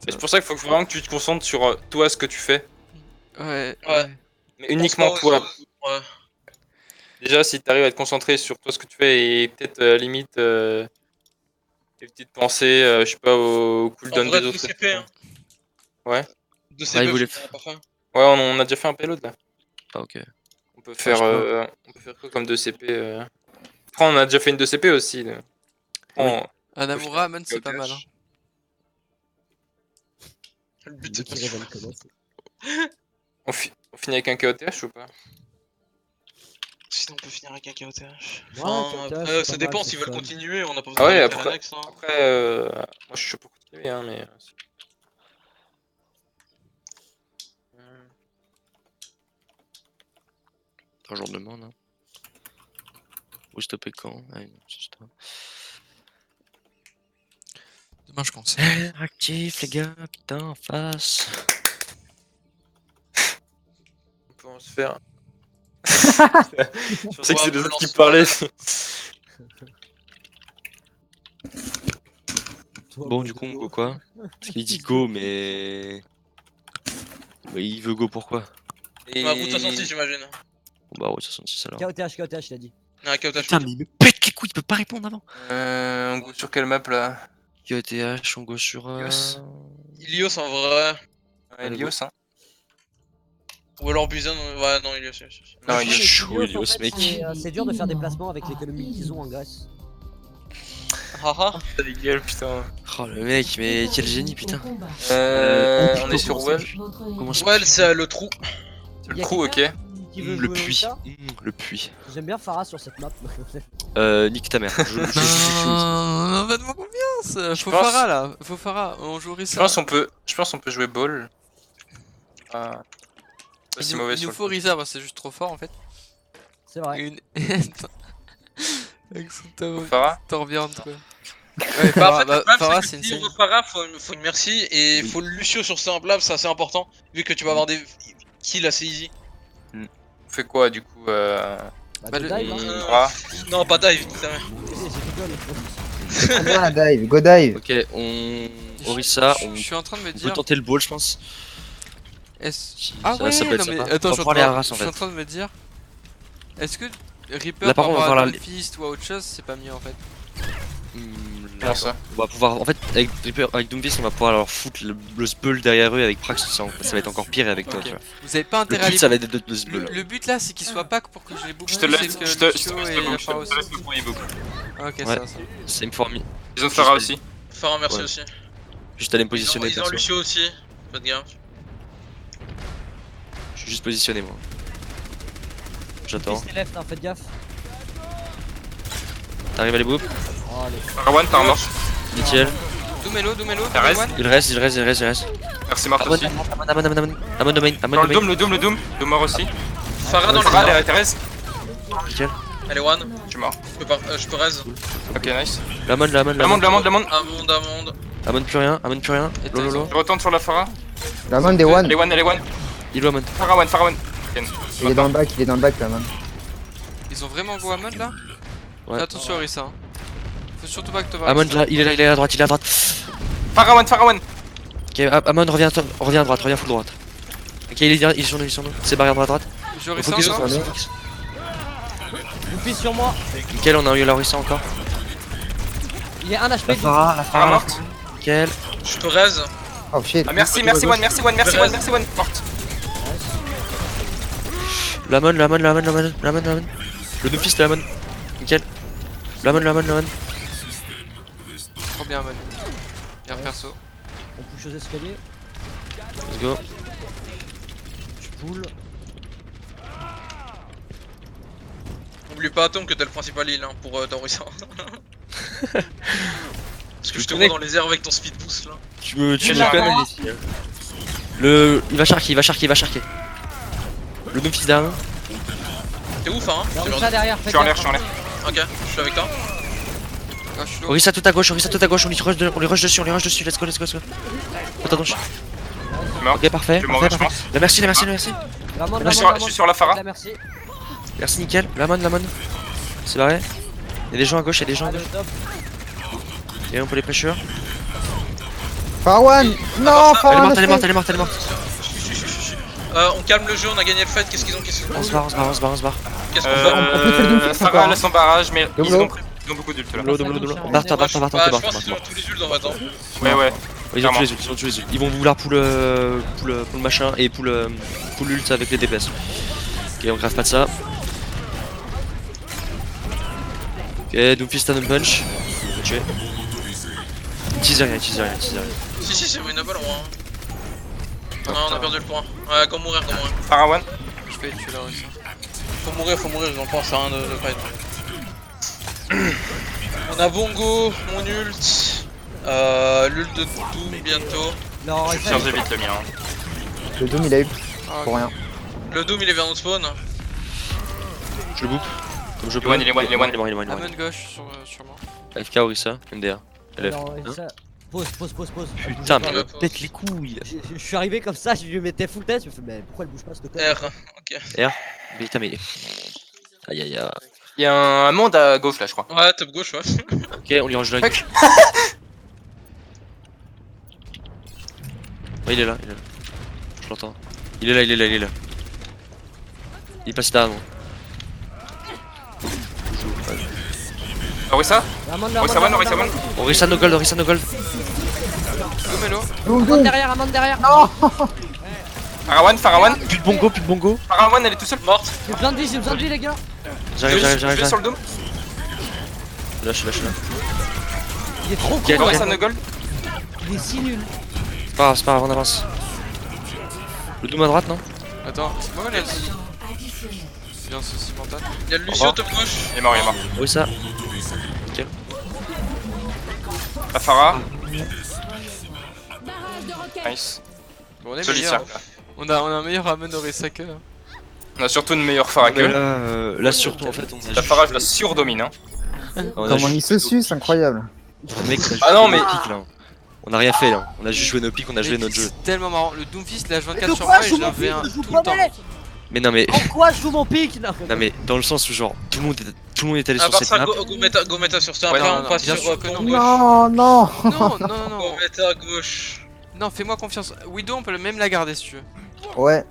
C'est pour ça qu'il faut vraiment que tu te concentres sur toi, ce que tu fais. Ouais. Mais uniquement toi. Ouais. Déjà, si tu arrives à te concentrer sur toi, ce que tu fais et peut-être limite éviter de penser, je sais pas, au cooldown En vrai, des 2 autres. CP, hein. Ouais. 2 Ah, CP, il voulait- je comprends pas. Ouais, on a déjà fait un payload là. Ah, ok. On peut faire quoi comme 2 CP Après, on a déjà fait une 2 CP aussi. Là. Anamura, Amon, c'est pas mal. Hein. Le but c'est pas On finit avec un KOTH ou pas? Sinon on peut finir avec un KOTH. Ouais, Enfin, KOTH, après, c'est ça pas dépend mal, s'ils c'est veulent fun. continuer, on a pas Ah ouais, besoin de faire après, l'annexe, hein. moi je suis chaud pour continuer, hein, mais. Un jour de demande. Hein. Où stopper quand? Ah, non, c'est ça. Demain, je compte. Actif, les gars, putain, en face. On peut en se faire. Je pensais que c'était les autres qui parlaient. Bon, du coup, on go quoi? Parce qu'il dit go, mais. Mais il veut go pourquoi? Et... Ma route 66 j'imagine. Bon, bah, ouais, 66 alors. KOTH, il a dit. Ouais, Un KOTH. Putain, mais il me pète les couilles, il peut pas répondre avant. On go sur quelle map là? KOTH, on go sur. Ilios. Ilios en vrai. Ouais, Ilios, hein. Ou alors Buzon, ouais, non, Ilios. Non, Mais il est chaud, Ilios, en Ilios, fait, mec. c'est dur de faire des placements avec l'économie qu'ils ont en Grèce. Haha. T'as des gueules, putain. Oh le mec, mais quel génie, putain. On est sur Well. Comment ça Well, c'est le trou. C'est le Y a trou, ok. Qui veut Le jouer puits. ça Le puits. J'aime bien Farah sur cette map. Nique ta mère. Je- Non, faites-moi confiance. Faut pense- Farah là. Faut Farah. On joue Je Risa. pense on peut jouer Ball. Pas si mauvais Il sur nous le faut Risa parce que c'est juste trop fort en fait. C'est vrai. Une. Avec son top. Farah. T'en reviens entre eux. Bah, en Ouais, Farah, fait, bah, le problème, Farah, c'est c'est que une si on scène. veut Farah, faut une merci et il faut le Lucio sur ce map, c'est assez important. Vu que tu vas avoir des kills assez easy. On fait quoi du coup Bah, Bah, go le- dive, hein. Farah. Non, pas dive, putain. Je rigole. Un dive, go dive. Ok, on. Orisa, on Je suis en train de me peut dire. tenter le ball, je pense. Est-ce. Ah Ça- ouais, ça peut être non mais sympa. attends, On va voir les Haras, en je suis en fait. train de me dire. Est-ce que Reaper Là, par par contre, on va rapport à voir la- Doomfist ou à autre chose, c'est pas mieux en fait? Comment ça? On va pouvoir. En fait, avec Reaper, avec Doomfist, on va pouvoir leur foutre le spell derrière eux. Avec Prax, ça va être encore pire avec toi, Ok. tu vois. Vous avez pas Le intérêt à but, les. ça va être de ce Le, spell. le but là, c'est qu'ils soient pas pour que je les boucle. Je te laisse, c'est que je te Lucio laisse et le bon, la je Farah aussi. te laisse le bon Evo. Ok, Ouais. ça. C'est me formi. Ils ont Farah aussi. Farah, merci Ouais. aussi. Juste aller me Ils ont, positionner, ils ont perso. Lucio aussi. Faites gaffe. Je suis juste positionné, moi. J'attends. C'est left, hein, faites gaffe. T'arrives à les boop. Oh, allez. Farah, t'as un mort. Nickel. Doumelo, Ça reste. Il reste. Merci Marthe Amon, aussi. Amon domain. Dans le dôme, le dôme. Dôme mort aussi. Farah dans Farah, le elle est Thérèse. Nickel. Elle est one. Je suis mort. Je peux raise. Ok, nice. L'amon. L'amende. Amende. Plus rien. Lolo. Je retourne sur la Farah. La main des one. Elle est one. Il est Amon. Farah one. Il est dans le bac, la main. Ils ont vraiment go Amon là? Ouais. Fais attention Orisa. Hein. Faut surtout pas que te Amon là, il est à droite. Farah one. Ok, Amon revient à droite, full droite. Ok, il est sur nous. C'est barrière à droite. Je On Orisa focus encore? sur Youpi sur moi. Nickel, on a eu la Orisa encore. Il est 1 HP. La Farah morte. Nickel. Je peux raise. Oh shit. Ah, merci one. Morte. L'amon. Le Doomfist, l'amon. Nickel. L'amon. Trop bien Amon. Bien perso. On push aux escaliers. Let's go. Je pull. N'oublie pas Atom que t'es le principal heal hein, pour Taurissa. Parce que je te vois Mec. dans les airs avec ton speed boost là. Tu me Quel connais genre. ici. Il va charquer. Le Doomfist derrière. T'es ouf hein? Il y a Orisa derrière, Je faites suis en l'air, gaffe. Ok, je suis avec toi. Ah, je suis low. Orisa tout à gauche, on les rush dessus, let's go. Attends, Mort. ok, parfait. Je suis mort, je pense. La merci. L'amende, Je l'amende, suis sur la Farah. La merci. Merci, nickel. L'amon. C'est barré. Il y a des gens à gauche, Allez, top. Et on peut les pressure. Farwan. Non, Farwan. Elle est morte. On calme le jeu, on a gagné le fight, qu'est-ce qu'ils ont? On se barre. Qu'est-ce qu'on fait? On peut faire le Doomfist Farah encore, elle a son barrage, mais ils Double. ont beaucoup d'ult là. Double. Bah, Barre-toi, Je pense qu'ils ont tous les ults en fait. Ouais. Ils ont tous les ults. Ils vont vouloir pull machin et pull ult avec les DPS. Ok, on grave pas de ça. Ok, Doomfist and punch. On va tuer. Teaser rien. Si, c'est winnable en vrai. Non, on a perdu le point. Ouais, go mourir. Farah one. Je vais tuer la Orisa. Faut mourir, j'en pense à rien de fight. On a Bongo, mon ult, l'ult de Doom bientôt. Non, Je vais Orisa, charger vite le mien. Le Doom il a eu Ah, pour rien. Le Doom il est vers notre spawn. Je le boop. Comme je peux. Il est one. Amon gauche sur moi. AFK Orisa, MDR. LF. alors, Orisa. Pause. Putain, Elle bouge mais pas. me pète les couilles. Je suis arrivé comme ça, je lui mettais full test, je me fais mais pourquoi elle bouge pas cette conne? R, ok. Mais putain, mais. Aïe. Il y a un monde à gauche là, je crois. Ouais, top gauche, ouais. Ok, on lui range la Fuck. Ouais, il est là. Je l'entends. Il est là. Il est passé derrière moi. Orisa Amande, Orisa one, Orisa one. Orisa no gold, Orisa no gold. Go Melo. Amande derrière, Amande derrière. Farawan, Farawan. Plus de bongo, plus de bongo. Farawan, elle est tout seule morte. J'ai besoin de vie, les gars. J'arrive. Je vais sur le dôme. Lâche. Il est trop Ok, con. Orisa no gold. Il est si nul. C'est pas grave, on avance. Le doom à droite, non? Attends, c'est pas mal elle. Bien ceci mental. Il y a le Lucio top gauche. Il est mort. Orisa. La Phara. Nice. Bon, on est Solide meilleur. cercle. On a un meilleur Ramon Orisa que. On a surtout une meilleure Phara que. Là surtout en fait on a La Phara, je la surdomine. Hein. Comment il se suce, incroyable. Mec, Ah non, mais. On a rien fait là, on a juste joué nos pics, on a joué notre jeu. C'est tellement marrant. Le Doomfist lâche Mais 24 de sur quoi moi je et joue je mon l'avais pic, un je joue tout le temps. premier. Mais non mais. En quoi je joue mon pic? Non mais dans le sens où genre tout le monde est allé À sur part cette ça, map. go meta sur ça. Ouais, Après, non, on non, passe bien sur sûr que non. pont gauche. Non, non. Non. Go meta à gauche. Non, fais-moi confiance. Widow, on peut même la garder si tu veux. Ouais.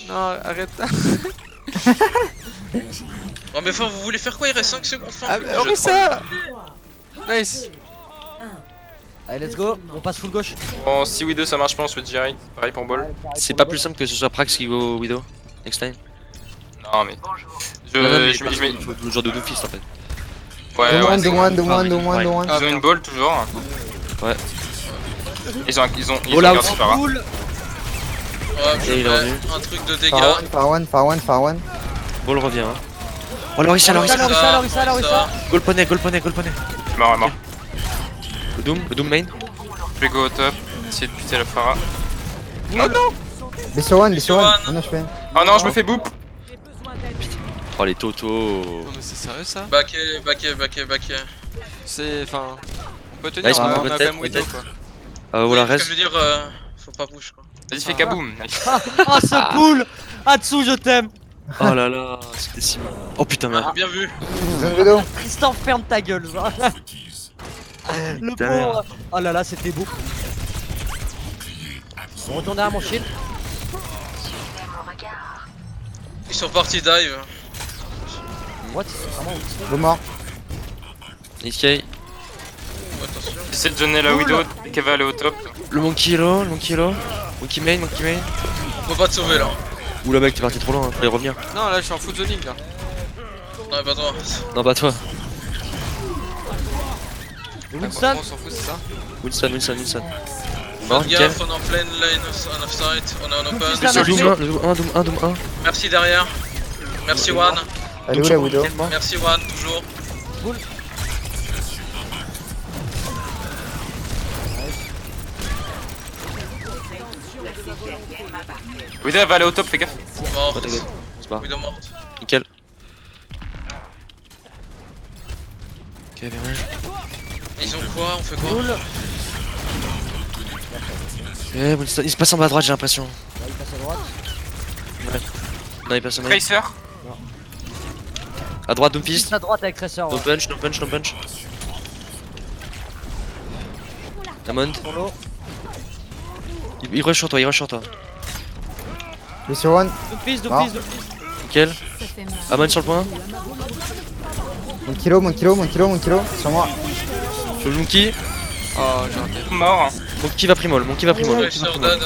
Non, arrête. Oh, mais enfin, vous voulez faire quoi? Il reste 5 secondes. Enfin, Ah, Orisa. Nice. Allez, let's go. On passe full gauche. Bon, si Widow ça marche pas, on switch direct. Pareil pour Ball. C'est pas plus simple que ce soit Prax qui go Widow next time? Non, mais. Je mets. Il faut le genre de Doomfist en fait. Ouais, De ouais. one. Ils ont une ball toujours. Ouais. Ils ont Ball out. gardé Phara. Cool. Ouais, je Et il est fais revenu. un truc de dégâts. Farwan. Ball revient hein. Oh Lorissa. Lorissa. Goal poney. Mort. Le Doom main. Je vais go au top. Essayer de buter la Phara. Les sur one. On a fait. Oh non, je me fais boop. Oh les Toto. Non, mais c'est sérieux ça? Backé. C'est. Enfin. On peut tenir, Nice, on a peut-être, quand même Widow peut-être. quoi. Voilà Je reste. veux dire, faut pas bouger quoi. Vas-y, fais kaboom. Nice. Ah, ce cool. Atsu, je t'aime. Oh là là, c'était si mal. Oh putain merde. Bien vu. Tristan, ferme ta gueule. Genre. Le Putain, pauvre. Oh là là, c'était beau. On retourne à mon shield. Ils sont partis dive. What? C'est vraiment Le mort. Nikkei. Attention. J'essaie de donner la Widow qui va aller au top. Le monkey là. Monkey main. On peut pas te sauver là. Oula mec, t'es parti trop loin, fallait revenir. Non, là je suis en foot zoning là. Non, pas toi. Non, pas toi. Winston. On s'en fout, c'est ça? Winston. Mort, Faites nickel. gaffe, on est en pleine lane of sight. On est en open. Winston, Le Doom 1. Merci derrière. Merci One. Elle est où la Widow? Merci One, toujours. Widow elle va aller au top, fais gaffe. Mort. Oh, t'inquiète, c'est pas. Widow morte. Nickel. Ok, bien joué. Ils ont quoi? On fait quoi? Eh, Winston, il se passe en bas à droite, j'ai l'impression. Il passe à droite. Non, il passe en bas. Tracer. À droite, Doomfist. Juste à droite avec Tracer. No punch. Amond. Il rush sur toi, Les sur one. Doomfist. Nickel. Amon sur le point. Mon kilo. Sur moi. Sur le Monkey. Oh, j'ai raté. Mort. Monkey va primol. Tracer dead.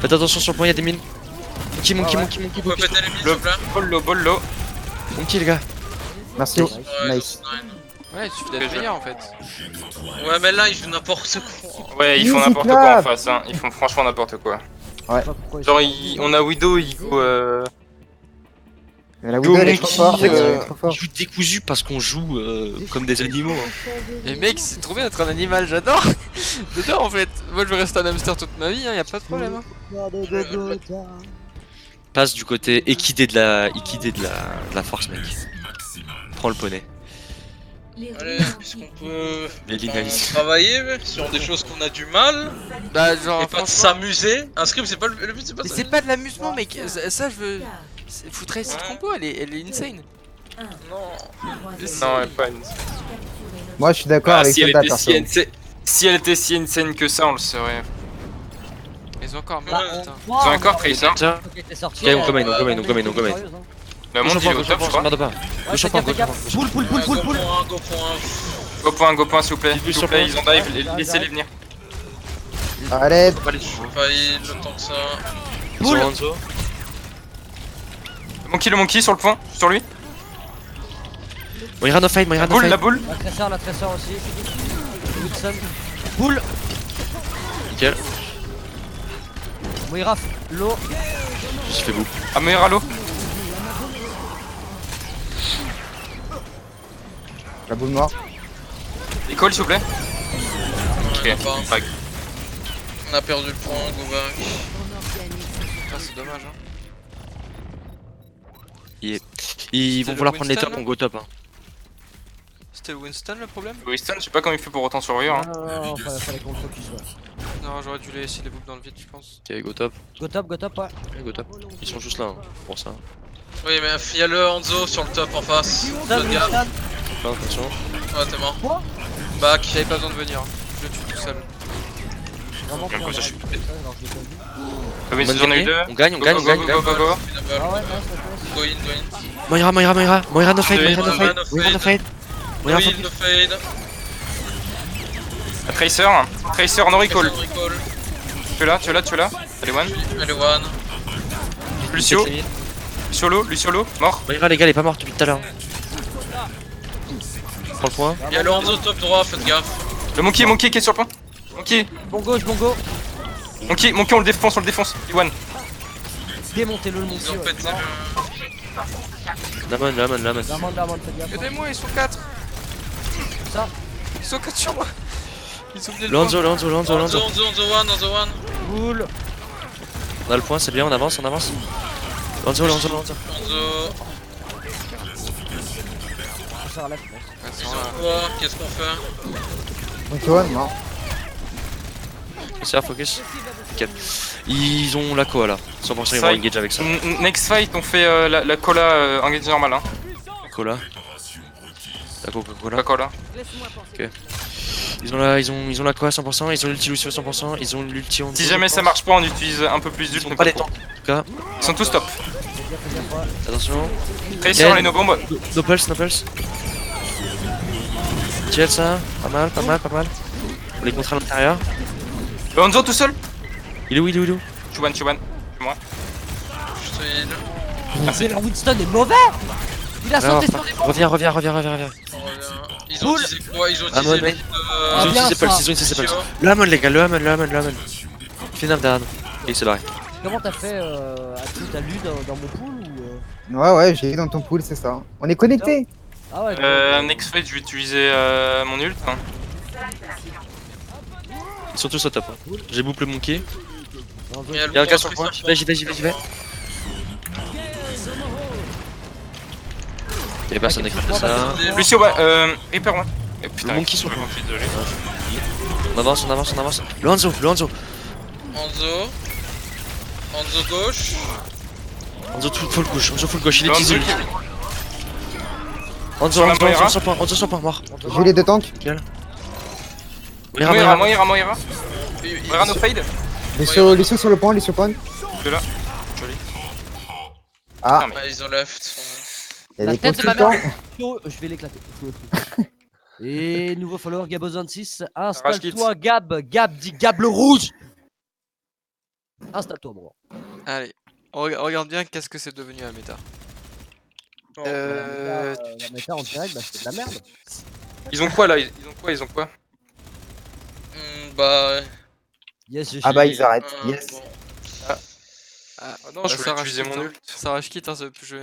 Faites attention sur le point, y'a des mines. Monkey. On peut péter les mines s'il vous plaît. Ball low. Monkey, les gars. Merci. Ouais, Nice. Ouais, il suffit d'être meilleur en fait. Ouais, mais là ils jouent n'importe quoi. Ouais, ils font Easy n'importe clap. quoi en face. Hein. Ils font franchement n'importe quoi. Genre, on a Widow, il go. Mais la Widow elle est trop forte. On joue décousu parce qu'on joue comme des animaux. Et mec, c'est trop bien d'être un animal, j'adore. J'adore en fait. Moi je veux rester un hamster toute ma vie, hein, y a pas de problème. Hein. Passe du côté équidé de la force, mec. Prends le poney. Allez, est-ce qu'on peut Les Linalis. travailler sur des choses qu'on a du mal Bah, genre, et pas de franchement. s'amuser? Un script, c'est pas le but, c'est pas Mais ça. c'est pas de l'amusement, mec. Ça, je veux. Foutrais cette compo, elle est insane. Non. Non, elle est pas une. Moi je suis d'accord avec si elle Zelda était perso. si elle était si insane que ça, on le saurait. Ils ont encore Ouais. marre, putain. Ils ont encore Tracer. Tiens. Ok, t'es sorti. Ok, on go main. Le monde il est au top, je crois. Merde pas. Ouais, fais gaffe, fais gaffe. Pull. Go point 1. Go point, s'il vous plaît. S'il vous plaît, ils ont dive, laissez-les venir. Allez, Failli le temps que ça. Pull. Lorenzo. Le monkey sur le point, sur lui. Moira no fight, Moira no Boule, la fight. boule. La tresseur aussi. Wilson. Pull. Nickel. Moira, l'eau. J'ai fait bout. Ah, Moira l'eau. la boule noire. École, s'il vous plaît. On a pas. Back. On a perdu le point, go back. Ah, c'est dommage, hein. Ils vont le vouloir prendre les Winston, tops, là on go top. Hein. C'était le Winston le problème? Winston, je sais pas comment il fait pour autant survivre. Hein. Non, fallait qu'on le focus. Ouais. Non, j'aurais dû laisser les boucles dans le vide, je pense. Ok, go top. Go top, ouais. Ok, go top. Ils sont juste là hein, pour ça. Oui, mais il y a le Hanzo sur le top en face. Winston, Faites gaffe. Winston. Fais attention. Ouais, t'es mort. Quoi Back. J'avais pas besoin de venir, je le tue tout seul. Vraiment Comme ça, je suis alors je l'ai pas vu. Ah oui, ils en ont eu deux. On gagne, on gagne, on Go, gagne. go, go, go, go. Ah ouais, nice. Go in. Moira no fight, Deux, Moira no Moira fight. no Moira no fade. fight. Go Moira in, focus. no fade. Tracer, no recall. Recall. Tu es là. Allez, one. Allez, one. Lucio, Luciolo, mort. Moira les gars, elle est pas morte depuis tout à l'heure. Prends le point. Il y a le Hanzo top droit, faites gaffe. Le monkey qui est sur le point. Monkey, Bon gauche, bon go. on le défonce, One. Démontez-le le Ils monkey. ont Ouais. pété le. Lamon. L'armand, faites gaffe. Aidez-moi, ils sont 4. Ça. Ils sont 4 sur moi. Ils ont oublié le Lonzo. Hanzo one. Pull. On a le point, c'est bien, on avance. Lonzo. Hanzo. On s'en relève, je pense. point. Ils ont quoi? Qu'est-ce qu'on fait? Donc, Johan, mort. C'est focus. Nickel. Ils ont la koala. 100% ils vont engage avec ça. Next fight, on fait la cola engage normal. Hein. Cola. La Coca-Cola. La cola. Ils ont la koala 100%, ils ont l'ulti Lucio 100%, ils ont l'ulti Hanzo. Si jamais ça marche pas, on utilise un peu plus d'ult. Ils ont pas les temps. En tout cas, Ils sont tous top. Faites gaffe, ouais. attention. Tracer, les no bombes. No pulse. Tiens ça, pas mal. On les contre à l'intérieur. Le Hanzo tout seul. Il est où Chuban. Je te heal. Mais leur Winston est mauvais. Il a sauté sur les Reviens. On revient. Ils ont Pull. utilisé quoi? Ils ont Ah, utilisé ouais. le Ah, Ils ont bien, utilisé ça. pulse, Le Hamon les gars, le Hamon. Fais naf derrière nous. Et c'est barré. Comment t'as fait t'as lu dans mon pool ou Ouais, j'ai eu dans ton pool, c'est ça. On est connectés. Ah ouais. Next fight, je vais utiliser mon ult. Hein. Ils sont tous au top. Hein. J'ai bouclé le monkey. Il y a le Il y a un bon cas sur le point. Tracer, J'y vais. Y'a personne qui fait ça. Lucio, Reaper, ouais. Putain, Le monkey sur le point. Désolé. On avance. Le Hanzo. Hanzo gauche. Hanzo full gauche, il est Le teasé. Hanzo qui- Hanzo sur point, mort. J'ai eu les deux tanks. Moira. Moira. Moira no fade. Les sur le point, De là. Ah, Bah, ils ont left. il y a La des tête de ma consultants. mère. Je vais l'éclater. Et nouveau follower Gab26. Rage Installe-toi Gab. Gab dit Gab le rouge. Installe-toi mon gars. Allez, on regarde bien qu'est-ce que c'est devenu la méta. La méta en direct, bah c'est de la merde. Ils ont quoi là? Ils ont quoi? Bah. Yes, j'ai Ah bah, ils arrêtent. Yes. Bon. Ah non, je voulais utiliser mon ult. Ça rage quitte, hein, ça peut jouer.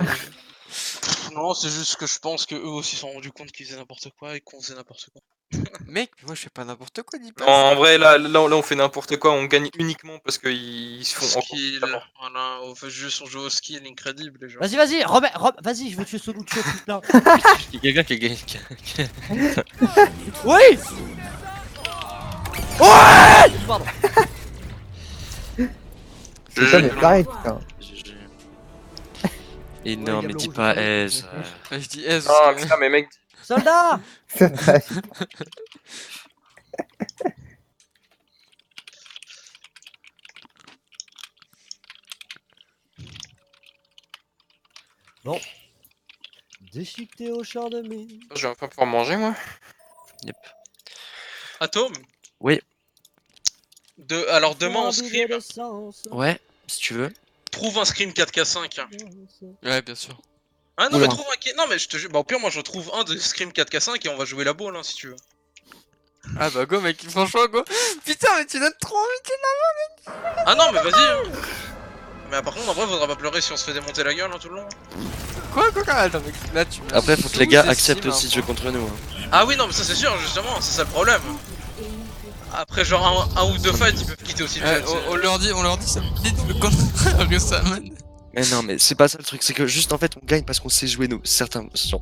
Non, c'est juste que je pense que eux aussi se sont rendus compte qu'ils faisaient n'importe quoi et qu'on faisait n'importe quoi. Mec, moi je fais pas n'importe quoi, dis pas. En vrai, là, on fait n'importe quoi. On gagne uniquement parce qu'ils se font Skill, voilà, on joue au skill incrédible les gens. Vas-y, vas-y, je veux tuer ce Lucio putain. Il y a quelqu'un qui a gagné. Oui. Ouais. Pardon. C'est ça, mais pareil, putain. Et non, mais dis pas aise. Je dis S. Ah putain, mais mec. Soldat. C'est vrai. Bon, Déchiqueté au char de mine. Je vais enfin pouvoir manger, moi. Yep. Atome. Oui. Alors demain on scrim. Ouais, si tu veux. Trouve un scrim 4K5. Ouais, bien sûr. Ah non Oula. mais trouve un... Non mais je te jure, bah au pire moi je trouve un de scrim 4K5 et on va jouer la balle hein, si tu veux. Ah bah go mec, franchement go. Putain mais tu donnes trop envie. Ah non mais vas-y hein. Mais par contre en vrai faudra pas pleurer si on se fait démonter la gueule hein, tout le long. Quoi attends mec, là tu me Après, faut que les gars sous-estimes acceptent un aussi de peu. jouer contre nous. Hein. Ah oui non mais ça c'est sûr justement, c'est ça le problème. Après genre un ou deux fights ils peuvent quitter aussi le chat. On leur dit ça me dit le contraire que ça man. Mais non, mais c'est pas ça le truc, c'est que juste en fait on gagne parce qu'on sait jouer certains.